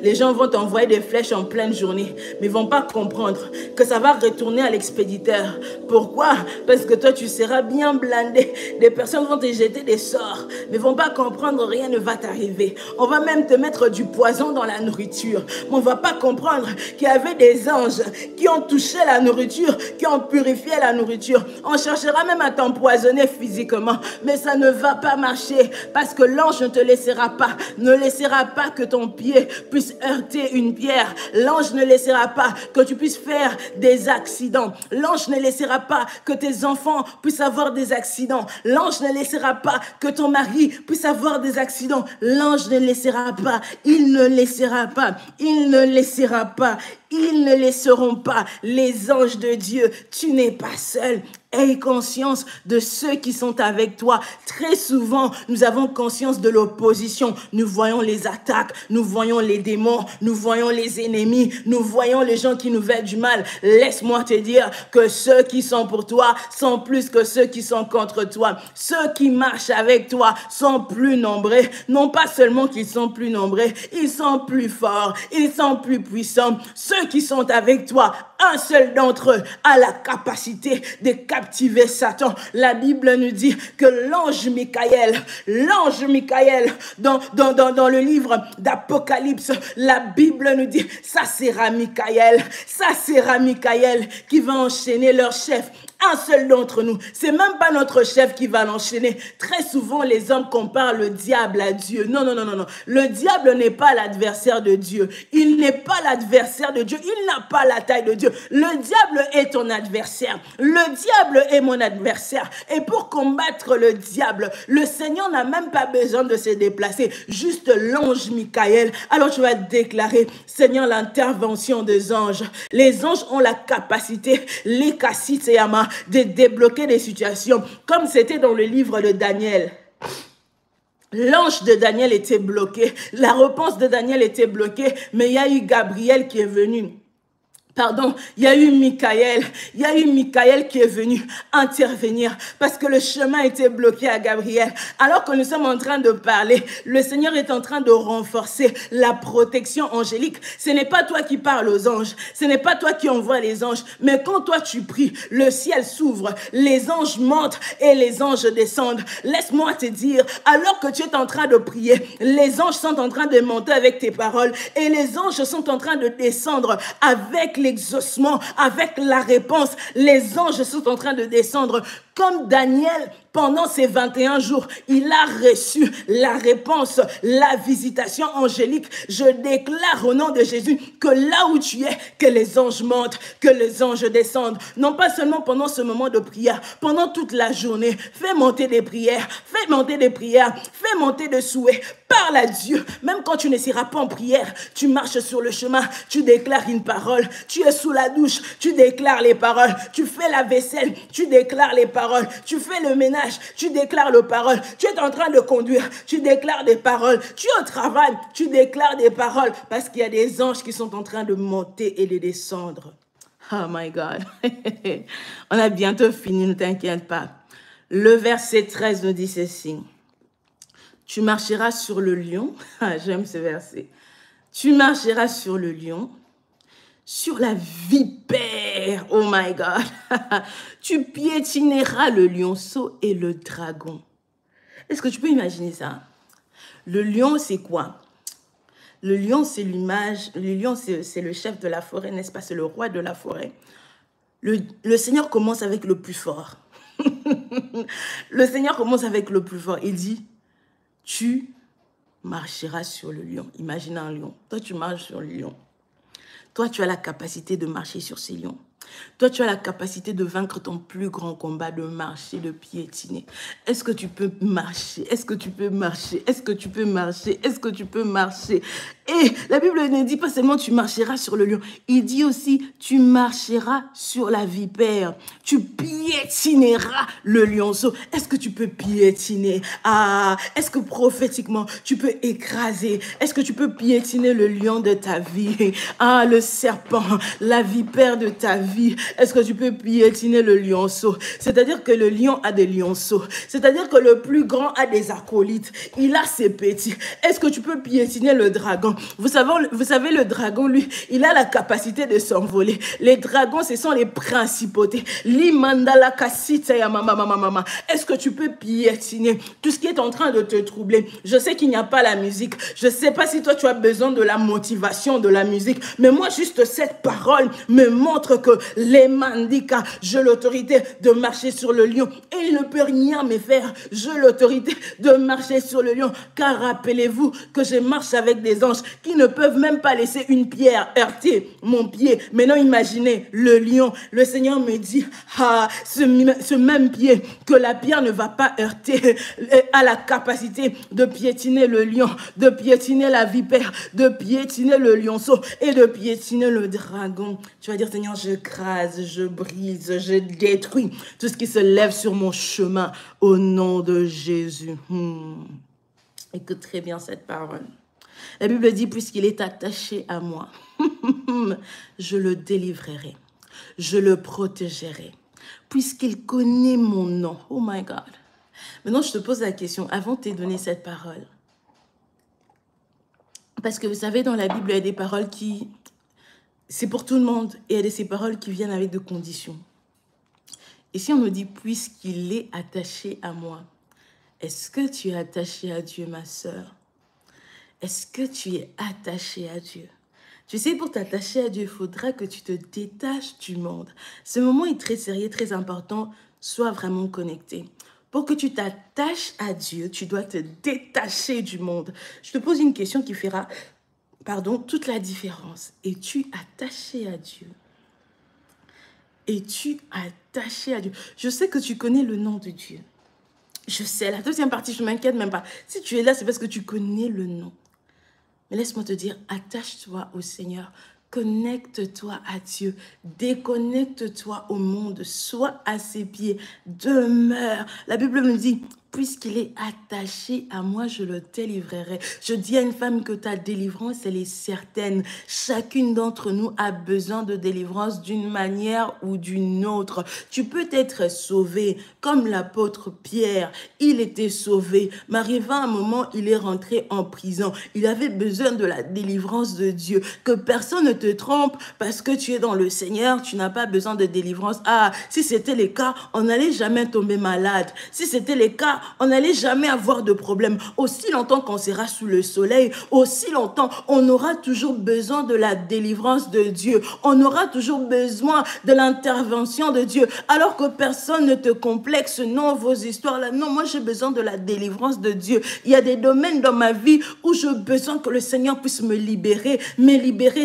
Les gens vont t'envoyer des flèches en pleine journée, mais ils ne vont pas comprendre que ça va retourner à l'expéditeur. Pourquoi? Parce que toi, tu seras bien blindé. Des personnes vont te jeter des sorts, mais ne vont pas comprendre, rien ne va t'arriver. On va même te mettre du poison dans la nourriture, mais on ne va pas comprendre qu'il y avait des anges qui ont touché la nourriture, qui ont purifié la nourriture. On cherchera même à t'empoisonner physiquement, mais ça ne va pas marcher parce que l'ange ne te laissera pas que ton pied puisse heurter une pierre. L'ange ne laissera pas que tu puisses faire des accidents. L'ange ne laissera pas que tes enfants puissent avoir des accidents. L'ange ne laissera pas que ton mari puisse avoir des accidents. L'ange ne laissera pas. Il ne laissera pas. Il ne laissera pas. Ils ne laisseront pas. Les anges de Dieu, tu n'es pas seul. Aie conscience de ceux qui sont avec toi. Très souvent, nous avons conscience de l'opposition. Nous voyons les attaques, nous voyons les démons, nous voyons les ennemis, nous voyons les gens qui nous veulent du mal. Laisse-moi te dire que ceux qui sont pour toi sont plus que ceux qui sont contre toi. Ceux qui marchent avec toi sont plus nombreux. Non pas seulement qu'ils sont plus nombreux, ils sont plus forts, ils sont plus puissants. Ceux qui sont avec toi, un seul d'entre eux a la capacité de captiver Satan. La Bible nous dit que l'ange Michael, dans le livre d'Apocalypse, la Bible nous dit, ça sera Michael qui va enchaîner leur chef. Un seul d'entre nous. C'est même pas notre chef qui va l'enchaîner. Très souvent, les hommes comparent le diable à Dieu. Non. Le diable n'est pas l'adversaire de Dieu. Il n'est pas l'adversaire de Dieu. Il n'a pas la taille de Dieu. Le diable est ton adversaire. Le diable est mon adversaire. Et pour combattre le diable, le Seigneur n'a même pas besoin de se déplacer. Juste l'ange Michael. Alors tu vas déclarer, Seigneur, l'intervention des anges. Les anges ont la capacité, les kassiteyama, de débloquer des situations, comme c'était dans le livre de Daniel. L'ange de Daniel était bloqué, la réponse de Daniel était bloquée, mais il y a eu Gabriel qui est venu. Il y a eu Michael qui est venu intervenir parce que le chemin était bloqué à Gabriel. Alors que nous sommes en train de parler, le Seigneur est en train de renforcer la protection angélique. Ce n'est pas toi qui parles aux anges, ce n'est pas toi qui envoies les anges, mais quand toi tu pries, le ciel s'ouvre, les anges montent et les anges descendent. Laisse-moi te dire, alors que tu es en train de prier, les anges sont en train de monter avec tes paroles et les anges sont en train de descendre avec l'exaucement, avec la réponse. Les anges sont en train de descendre comme Daniel. Pendant ces 21 jours, il a reçu la réponse, la visitation angélique. Je déclare au nom de Jésus que là où tu es, que les anges montent, que les anges descendent. Non pas seulement pendant ce moment de prière, pendant toute la journée. Fais monter des prières, fais monter des souhaits. Parle à Dieu. Même quand tu ne seras pas en prière, tu marches sur le chemin, tu déclares une parole. Tu es sous la douche, tu déclares les paroles. Tu fais la vaisselle, tu déclares les paroles. Tu fais le ménage, tu déclares les paroles. Tu es en train de conduire, tu déclares des paroles. Tu es au travail, tu déclares des paroles. Parce qu'il y a des anges qui sont en train de monter et de descendre. Oh my God. On a bientôt fini, ne t'inquiète pas. Le verset 13 nous dit ceci. Tu marcheras sur le lion. J'aime ce verset. Tu marcheras sur le lion, sur la vipère. Oh my God. Tu piétineras le lionceau et le dragon. Est-ce que tu peux imaginer ça? Le lion, c'est quoi? Le lion, c'est l'image. Le lion, c'est le chef de la forêt, n'est-ce pas? C'est le roi de la forêt. Le Seigneur commence avec le plus fort. Le Seigneur commence avec le plus fort. Il dit, tu marcheras sur le lion. Imagine un lion. Toi, tu marches sur le lion. Toi, tu as la capacité de marcher sur ces lions. Toi, tu as la capacité de vaincre ton plus grand combat, de marcher, de piétiner. Est-ce que tu peux marcher? Est-ce que tu peux marcher? Est-ce que tu peux marcher? Est-ce que tu peux marcher? Et la Bible ne dit pas seulement tu marcheras sur le lion. Il dit aussi tu marcheras sur la vipère. Tu piétineras le lionceau. Est-ce que tu peux piétiner? Ah, est-ce que prophétiquement tu peux écraser? Est-ce que tu peux piétiner le lion de ta vie? Ah, le serpent, la vipère de ta vie. Est-ce que tu peux piétiner le lionceau? C'est-à-dire que le lion a des lionceaux. C'est-à-dire que le plus grand a des acolytes. Il a ses petits. Est-ce que tu peux piétiner le dragon? Vous savez, le dragon, lui, il a la capacité de s'envoler. Les dragons, ce sont les principautés. Est-ce que tu peux piétiner tout ce qui est en train de te troubler? Je sais qu'il n'y a pas la musique. Je ne sais pas si toi, tu as besoin de la motivation de la musique. Mais moi, juste cette parole me montre que les mandikas, j'ai l'autorité de marcher sur le lion. Et il ne peut rien me faire. J'ai l'autorité de marcher sur le lion. Car rappelez-vous que je marche avec des anges qui ne peuvent même pas laisser une pierre heurter mon pied. Maintenant, imaginez le lion. Le Seigneur me dit, ce même pied que la pierre ne va pas heurter a la capacité de piétiner le lion, de piétiner la vipère, de piétiner le lionceau et de piétiner le dragon. Tu vas dire, Seigneur, je crase, je brise, je détruis tout ce qui se lève sur mon chemin au nom de Jésus. Écoute très bien cette parole. La Bible dit, puisqu'il est attaché à moi, je le délivrerai, je le protégerai, puisqu'il connaît mon nom. Oh my God. Maintenant, je te pose la question, avant de te donner cette parole. Parce que vous savez, dans la Bible, il y a des paroles qui... C'est pour tout le monde. Et il y a ces paroles qui viennent avec des conditions. Et si on nous dit, puisqu'il est attaché à moi, est-ce que tu es attaché à Dieu, ma sœur? Est-ce que tu es attaché à Dieu? Tu sais, pour t'attacher à Dieu, il faudra que tu te détaches du monde. Ce moment est très sérieux, très important. Sois vraiment connecté. Pour que tu t'attaches à Dieu, tu dois te détacher du monde. Je te pose une question qui fera, toute la différence. Es-tu attaché à Dieu? Es-tu attaché à Dieu? Je sais que tu connais le nom de Dieu. Je sais, la deuxième partie, je ne m'inquiète même pas. Si tu es là, c'est parce que tu connais le nom. Mais laisse-moi te dire, attache-toi au Seigneur, connecte-toi à Dieu, déconnecte-toi au monde, sois à ses pieds, demeure. La Bible me dit, puisqu'il est attaché à moi, je le délivrerai. Je dis à une femme que ta délivrance, elle est certaine. Chacune d'entre nous a besoin de délivrance d'une manière ou d'une autre. Tu peux être sauvé, comme l'apôtre Pierre. Il était sauvé, mais arrivé à un moment, il est rentré en prison. Il avait besoin de la délivrance de Dieu. Que personne ne te trompe, parce que tu es dans le Seigneur, tu n'as pas besoin de délivrance. Ah, si c'était le cas, on n'allait jamais tomber malade. Si c'était le cas, on n'allait jamais avoir de problème. Aussi longtemps qu'on sera sous le soleil, aussi longtemps, on aura toujours besoin de la délivrance de Dieu. On aura toujours besoin de l'intervention de Dieu. Alors que personne ne te complexe, non, vos histoires là. Non, moi j'ai besoin de la délivrance de Dieu. Il y a des domaines dans ma vie où j'ai besoin que le Seigneur puisse me libérer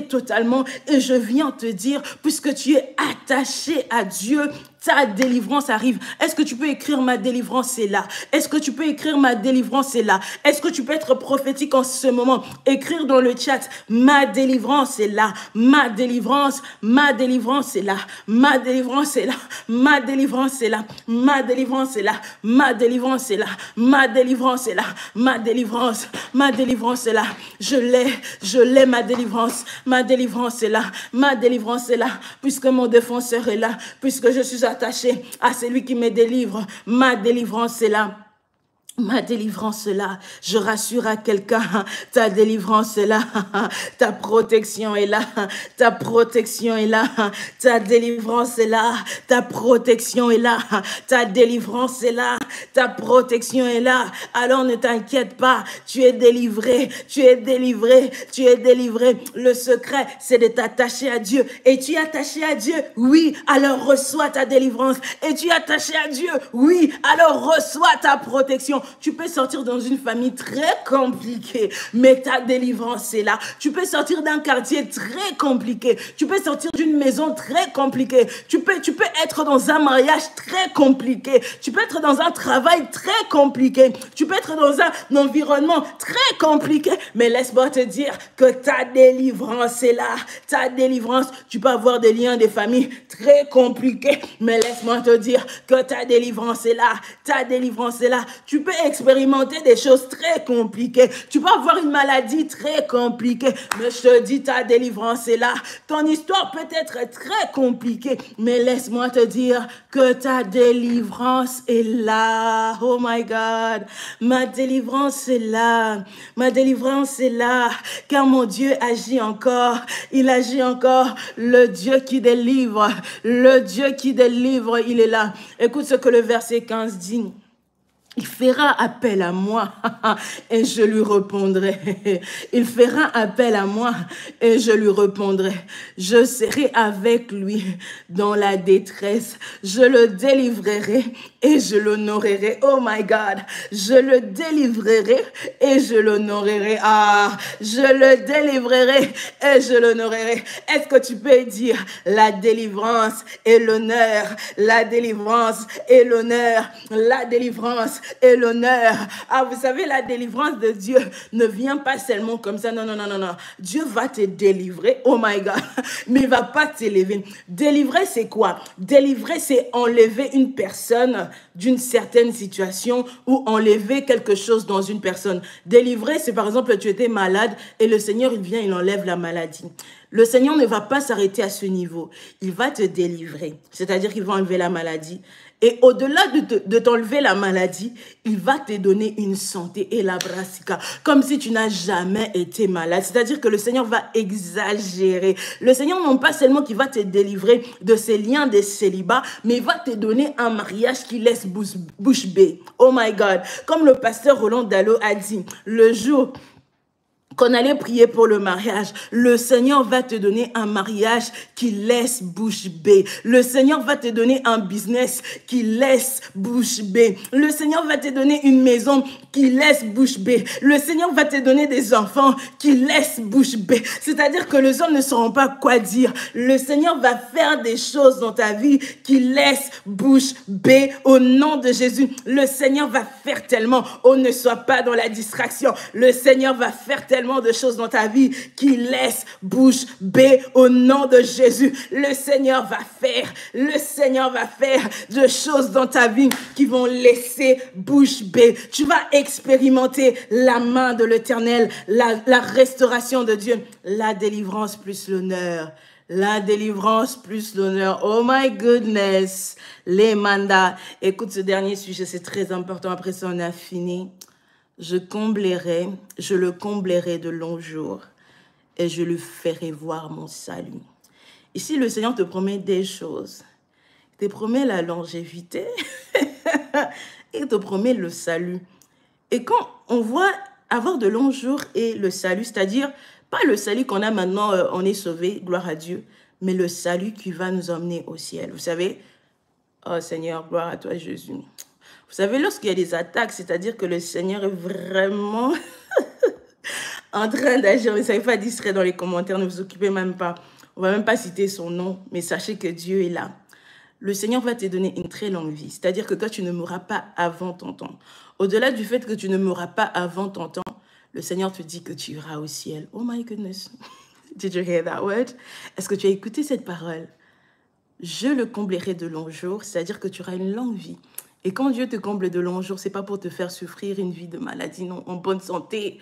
totalement. Et je viens te dire, puisque tu es attaché à Dieu, ta délivrance arrive. Est-ce que tu peux écrire ma délivrance est là? Est-ce que tu peux écrire ma délivrance est là? Est-ce que tu peux être prophétique en ce moment? Écrire dans le chat, ma délivrance est là. Ma délivrance est là. Ma délivrance est là. Ma délivrance est là. Ma délivrance est là. Ma délivrance est là. Ma délivrance est là. Ma délivrance est là. Je l'ai ma délivrance. Ma délivrance est là. Ma délivrance est là. Puisque mon défenseur est là. Puisque je suis attaché à celui qui me délivre. Ma délivrance est là. Ma délivrance est là. Je rassure à quelqu'un, ta délivrance est là. Ta protection est là. Ta protection est là. Ta délivrance est là. Ta protection est là. Ta délivrance est là. Ta protection est là. Alors ne t'inquiète pas. Tu es délivré. Tu es délivré. Tu es délivré. Le secret, c'est de t'attacher à Dieu. Et tu es attaché à Dieu? Oui. Alors reçois ta délivrance. Et tu es attaché à Dieu? Oui. Alors reçois ta protection. Tu peux sortir dans une famille très compliquée, mais ta délivrance est là. Tu peux sortir d'un quartier très compliqué. Tu peux sortir d'une maison très compliquée. Tu peux être dans un mariage très compliqué. Tu peux être dans un travail très compliqué. Tu peux être dans un environnement très compliqué. Mais laisse-moi te dire que ta délivrance est là. Ta délivrance, tu peux avoir des liens, des familles très compliquées. Mais laisse-moi te dire que ta délivrance est là. Ta délivrance est là. Tu peux expérimenter des choses très compliquées. Tu peux avoir une maladie très compliquée. Mais je te dis, ta délivrance est là. Ton histoire peut être très compliquée. Mais laisse-moi te dire que ta délivrance est là. Oh my God. Ma délivrance est là. Ma délivrance est là. Car mon Dieu agit encore. Il agit encore. Le Dieu qui délivre. Le Dieu qui délivre, il est là. Écoute ce que le verset 15 dit. Il fera appel à moi et je lui répondrai. Il fera appel à moi et je lui répondrai. Je serai avec lui dans la détresse. Je le délivrerai et je l'honorerai. Oh my God. Je le délivrerai et je l'honorerai. Ah, je le délivrerai et je l'honorerai. Est-ce que tu peux dire la délivrance et l'honneur, la délivrance et l'honneur, la délivrance et l'honneur. Ah, vous savez, la délivrance de Dieu ne vient pas seulement comme ça. Non, non, non, non, non. Dieu va te délivrer. Oh my God. Mais il ne va pas t'élever. Délivrer, c'est quoi? Délivrer, c'est enlever une personne d'une certaine situation ou enlever quelque chose dans une personne. Délivrer, c'est par exemple, tu étais malade et le Seigneur, il vient, il enlève la maladie. Le Seigneur ne va pas s'arrêter à ce niveau. Il va te délivrer. C'est-à-dire qu'il va enlever la maladie. Et au-delà de t'enlever la maladie, il va te donner une santé et la brassica, comme si tu n'as jamais été malade. C'est-à-dire que le Seigneur va exagérer. Le Seigneur non pas seulement qu'il va te délivrer de ces liens des célibats, mais il va te donner un mariage qui laisse bouche bée. Oh my God. Comme le pasteur Roland Dallot a dit, le jour qu'on allait prier pour le mariage, le Seigneur va te donner un mariage qui laisse bouche bée. Le Seigneur va te donner un business qui laisse bouche bée. Le Seigneur va te donner une maison qui laisse bouche bée. Le Seigneur va te donner des enfants qui laissent bouche bée. C'est-à-dire que les hommes ne sauront pas quoi dire. Le Seigneur va faire des choses dans ta vie qui laissent bouche bée au nom de Jésus. Le Seigneur va faire tellement. Oh, ne sois pas dans la distraction. Le Seigneur va faire tellement de choses dans ta vie qui laissent bouche bée au nom de Jésus. Le Seigneur va faire de choses dans ta vie qui vont laisser bouche bée. Tu vas expérimenter la main de l'Éternel, la restauration de Dieu, la délivrance plus l'honneur. La délivrance plus l'honneur. Oh my goodness. Les mandats. Écoute ce dernier sujet, c'est très important. Après ça, on a fini. Je le comblerai de longs jours et je lui ferai voir mon salut. Ici, le Seigneur te promet des choses. Il te promet la longévité et il te promet le salut. Et quand on voit avoir de longs jours et le salut, c'est-à-dire pas le salut qu'on a maintenant, on est sauvé, gloire à Dieu, mais le salut qui va nous emmener au ciel. Vous savez, oh Seigneur, gloire à toi Jésus. Vous savez, lorsqu'il y a des attaques, c'est-à-dire que le Seigneur est vraiment en train d'agir. Ne soyez pas distrait dans les commentaires, ne vous occupez même pas. On ne va même pas citer son nom, mais sachez que Dieu est là. Le Seigneur va te donner une très longue vie. C'est-à-dire que toi, tu ne mourras pas avant ton temps. Au-delà du fait que tu ne mourras pas avant ton temps, le Seigneur te dit que tu iras au ciel. Oh my goodness. Did you hear that word? Est-ce que tu as écouté cette parole? Je le comblerai de longs jours, c'est-à-dire que tu auras une longue vie. Et quand Dieu te comble de longs jours, ce n'est pas pour te faire souffrir une vie de maladie, non, en bonne santé.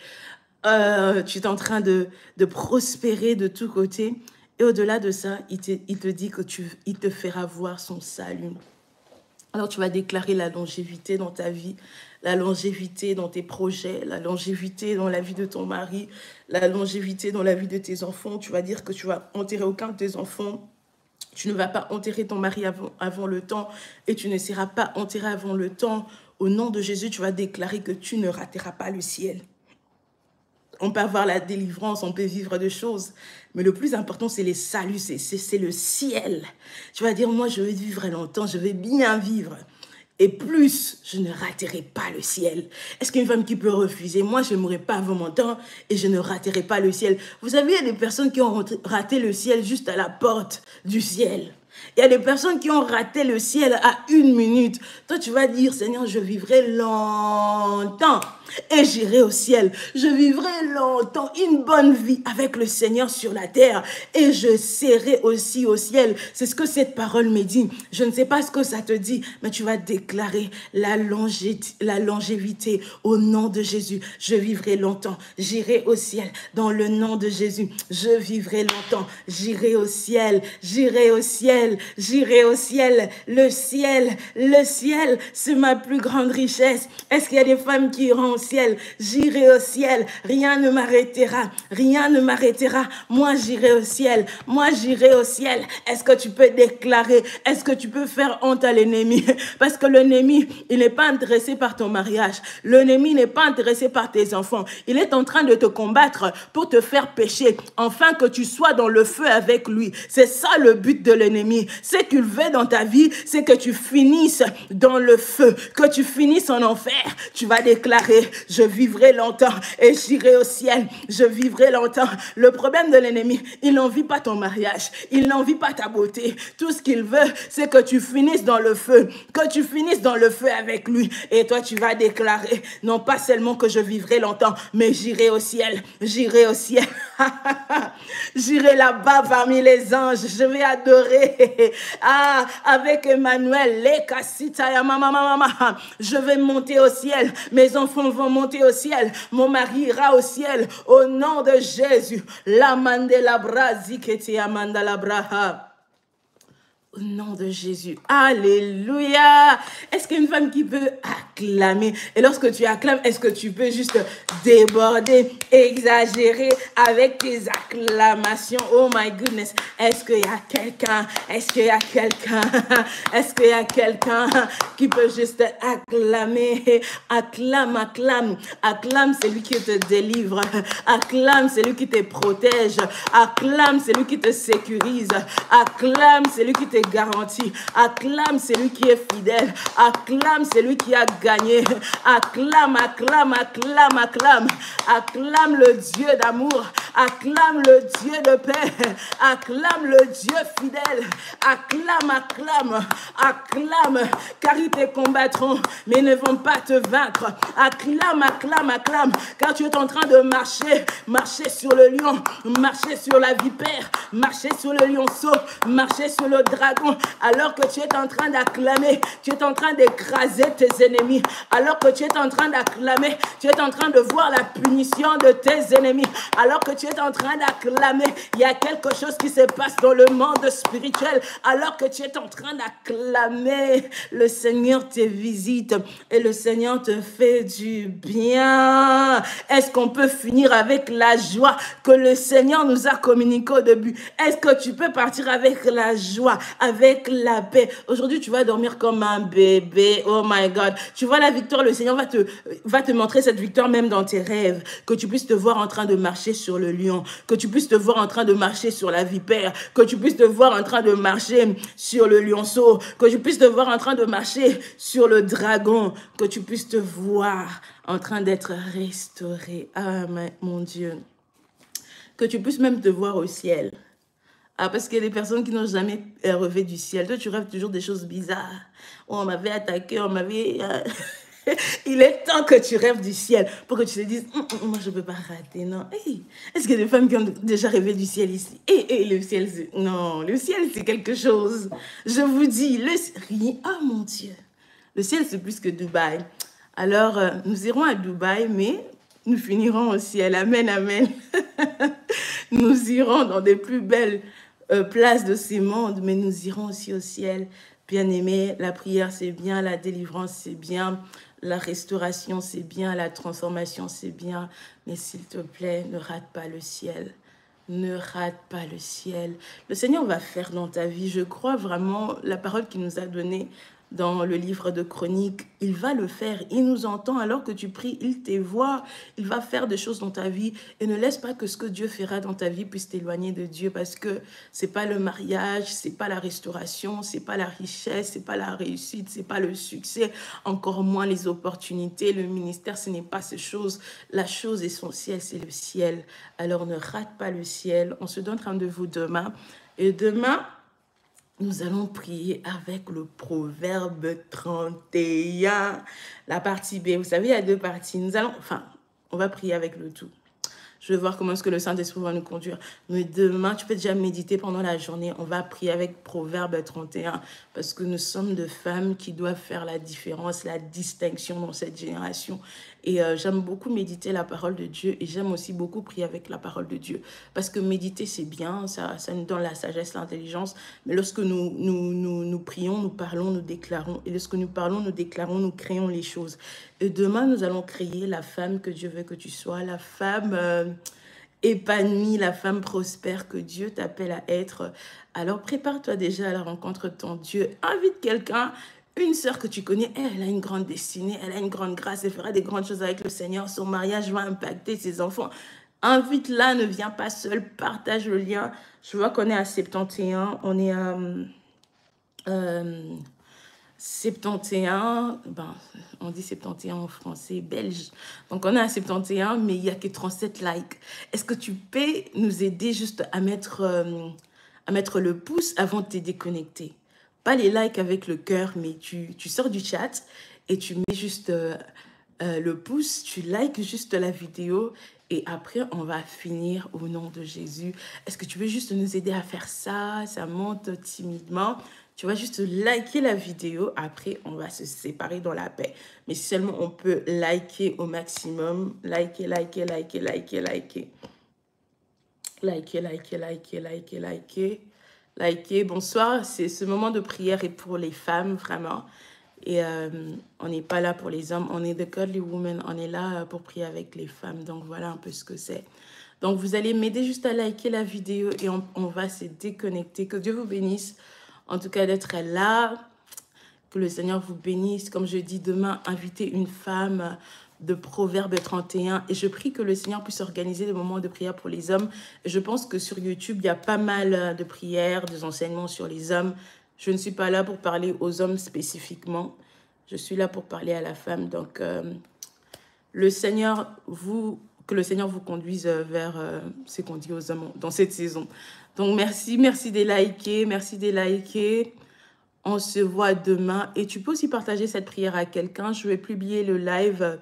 Tu es en train de prospérer de tous côtés. Et au-delà de ça, il te dit qu'il te fera voir son salut. Alors tu vas déclarer la longévité dans ta vie, la longévité dans tes projets, la longévité dans la vie de ton mari, la longévité dans la vie de tes enfants. Tu vas dire que tu vas enterrer aucun de tes enfants. Tu ne vas pas enterrer ton mari avant le temps et tu ne seras pas enterré avant le temps. Au nom de Jésus, tu vas déclarer que tu ne rateras pas le ciel. On peut avoir la délivrance, on peut vivre des choses. Mais le plus important, c'est les saluts, c'est le ciel. Tu vas dire, moi, je vais vivre longtemps, je vais bien vivre. Et plus, je ne raterai pas le ciel. Est-ce qu'une femme qui peut refuser? Moi, je ne mourrai pas avant mon temps et je ne raterai pas le ciel. Vous savez, il y a des personnes qui ont raté le ciel juste à la porte du ciel. Il y a des personnes qui ont raté le ciel à 1 minute. Toi, tu vas dire, Seigneur, je vivrai longtemps et j'irai au ciel. Je vivrai longtemps, une bonne vie avec le Seigneur sur la terre et je serai aussi au ciel. C'est ce que cette parole me dit. Je ne sais pas ce que ça te dit, mais tu vas déclarer la longévité au nom de Jésus. Je vivrai longtemps, j'irai au ciel dans le nom de Jésus. Je vivrai longtemps, j'irai au ciel, j'irai au ciel, j'irai au ciel. Le ciel, c'est ma plus grande richesse. Est-ce qu'il y a des femmes qui iront au ciel? J'irai au ciel, rien ne m'arrêtera, rien ne m'arrêtera. Moi, j'irai au ciel, moi, j'irai au ciel. Est-ce que tu peux déclarer? Est-ce que tu peux faire honte à l'ennemi? Parce que l'ennemi, il n'est pas intéressé par ton mariage. L'ennemi n'est pas intéressé par tes enfants. Il est en train de te combattre pour te faire pécher, afin que tu sois dans le feu avec lui. C'est ça le but de l'ennemi. Ce qu'il veut dans ta vie, c'est que tu finisses dans le feu, que tu finisses en enfer. Tu vas déclarer, je vivrai longtemps et j'irai au ciel. Je vivrai longtemps. Le problème de l'ennemi, il n'envie pas ton mariage. Il n'envie pas ta beauté. Tout ce qu'il veut, c'est que tu finisses dans le feu. Que tu finisses dans le feu avec lui. Et toi, tu vas déclarer, non pas seulement que je vivrai longtemps, mais j'irai au ciel. J'irai au ciel. J'irai là-bas parmi les anges. Je vais adorer. Ah, avec Emmanuel, les Kassita, mama. Je vais monter au ciel. Mes enfants vont monter au ciel. Mon mari ira au ciel. Au nom de Jésus. La mandela brasi kete amanda la braha. Au nom de Jésus. Alléluia. Est-ce qu'une femme qui peut acclamer? Et lorsque tu acclames, est-ce que tu peux juste déborder, exagérer avec tes acclamations? Oh my goodness. Est-ce qu'il y a quelqu'un? Est-ce qu'il y a quelqu'un? Est-ce qu'il y a quelqu'un qui peut juste acclamer? Acclame, acclame. Acclame, c'est lui qui te délivre. Acclame, c'est lui qui te protège. Acclame, c'est lui qui te sécurise. Acclame, c'est lui qui te garantit. Acclame, c'est lui qui est fidèle. Acclame, c'est lui qui a gagné. Acclame, acclame, acclame, acclame. Acclame le Dieu d'amour. Acclame le Dieu de paix. Acclame le Dieu fidèle. Acclame, acclame, acclame. Car ils te combattront, mais ne vont pas te vaincre. Acclame, acclame, acclame. Car tu es en train de marcher sur le lion, marcher sur la vipère, marcher sur le lionceau, marcher sur le dragon. Alors que tu es en train d'acclamer, tu es en train d'écraser tes ennemis. Alors que tu es en train d'acclamer, tu es en train de voir la punition de tes ennemis. Alors que tu es en train d'acclamer, il y a quelque chose qui se passe dans le monde spirituel. Alors que tu es en train d'acclamer, le Seigneur te visite et le Seigneur te fait du bien. Est-ce qu'on peut finir avec la joie que le Seigneur nous a communiquée au début? Est-ce que tu peux partir avec la joie, avec la paix? Aujourd'hui, tu vas dormir comme un bébé. Oh my God. Tu vois la victoire, le Seigneur va te montrer cette victoire même dans tes rêves. Que tu puisses te voir en train de marcher sur le lion. Que tu puisses te voir en train de marcher sur la vipère. Que tu puisses te voir en train de marcher sur le lionceau. Que tu puisses te voir en train de marcher sur le dragon. Que tu puisses te voir en train d'être restauré. Ah, mon Dieu. Que tu puisses même te voir au ciel. Ah, parce qu'il y a des personnes qui n'ont jamais rêvé du ciel. Toi, tu rêves toujours des choses bizarres. Oh, on m'avait attaqué, on m'avait... Il est temps que tu rêves du ciel pour que tu te dises, moi, je ne peux pas rater, non. Hey, est-ce qu'il y a des femmes qui ont déjà rêvé du ciel ici? Le ciel, non, le ciel, c'est quelque chose. Je vous dis, oh mon Dieu, le ciel, c'est plus que Dubaï. Alors, nous irons à Dubaï, mais nous finirons au ciel. Amen, amen. Nous irons dans des plus belles places de ces mondes, mais nous irons aussi au ciel. Bien-aimé, la prière, c'est bien, la délivrance, c'est bien, la restauration, c'est bien, la transformation, c'est bien. Mais s'il te plaît, ne rate pas le ciel. Ne rate pas le ciel. Le Seigneur va faire dans ta vie. Je crois vraiment, la parole qu'il nous a donnée dans le livre de Chroniques, il va le faire. Il nous entend alors que tu pries, il te voit. Il va faire des choses dans ta vie. Et ne laisse pas que ce que Dieu fera dans ta vie puisse t'éloigner de Dieu, parce que c'est pas le mariage, c'est pas la restauration, c'est pas la richesse, c'est pas la réussite, c'est pas le succès, encore moins les opportunités. Le ministère, ce n'est pas ces choses. La chose essentielle, c'est le ciel. Alors ne rate pas le ciel. On se donne rendez-vous demain. Et demain, nous allons prier avec le proverbe 31, la partie B. Vous savez, il y a deux parties. On va prier avec le tout. Je vais voir comment est-ce que le Saint-Esprit va nous conduire. Mais demain, tu peux déjà méditer pendant la journée. On va prier avec Proverbe 31 parce que nous sommes de femmes qui doivent faire la différence, la distinction dans cette génération. Et j'aime beaucoup méditer la parole de Dieu et j'aime aussi beaucoup prier avec la parole de Dieu. Parce que méditer, c'est bien, ça nous donne la sagesse, l'intelligence. Mais lorsque nous prions, nous parlons, nous déclarons. Et lorsque nous parlons, nous déclarons, nous créons les choses. Et demain, nous allons créer la femme que Dieu veut que tu sois, la femme épanouie, la femme prospère que Dieu t'appelle à être. Alors prépare-toi déjà à la rencontre de ton Dieu. Invite quelqu'un, une sœur que tu connais, elle a une grande destinée, elle a une grande grâce, elle fera des grandes choses avec le Seigneur. Son mariage va impacter ses enfants. Invite-la, ne viens pas seule, partage le lien. Je vois qu'on est à 71, on est à 71, on dit 71 en français, belge. Donc, on est à 71, mais il n'y a que 37 likes. Est-ce que tu peux nous aider juste à mettre le pouce avant de te déconnecter? Pas les likes avec le cœur, mais tu sors du chat et tu mets juste le pouce, tu likes juste la vidéo et après, on va finir au nom de Jésus. Est-ce que tu veux juste nous aider à faire ça? Ça monte timidement. Tu vas juste liker la vidéo. Après, on va se séparer dans la paix. Mais seulement on peut liker au maximum. Liker, liker, liker, liker, liker. Liker, liker, liker, liker, liker. Liker. Bonsoir. Ce moment de prière est pour les femmes, vraiment. Et on n'est pas là pour les hommes. On est the godly women. On est là pour prier avec les femmes. Donc, voilà un peu ce que c'est. Donc, vous allez m'aider juste à liker la vidéo et on va se déconnecter. Que Dieu vous bénisse. En tout cas, d'être là, que le Seigneur vous bénisse. Comme je dis, demain, invitez une femme de Proverbe 31. Et je prie que le Seigneur puisse organiser des moments de prière pour les hommes. Et je pense que sur YouTube, il y a pas mal de prières, des enseignements sur les hommes. Je ne suis pas là pour parler aux hommes spécifiquement. Je suis là pour parler à la femme. Donc, que le Seigneur vous conduise vers ce qu'on dit aux hommes dans cette saison. Donc, merci des likés, merci des likés. On se voit demain. Et tu peux aussi partager cette prière à quelqu'un. Je vais publier le live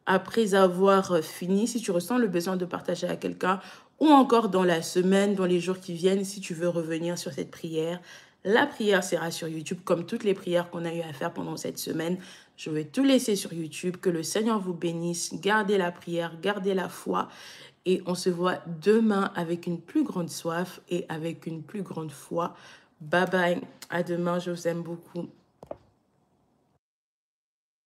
après avoir fini. Si tu ressens le besoin de partager à quelqu'un ou encore dans la semaine, dans les jours qui viennent, si tu veux revenir sur cette prière. La prière sera sur YouTube comme toutes les prières qu'on a eu à faire pendant cette semaine. Je vais tout laisser sur YouTube. Que le Seigneur vous bénisse. Gardez la prière, gardez la foi. Et on se voit demain avec une plus grande soif et avec une plus grande foi. Bye bye. À demain. Je vous aime beaucoup.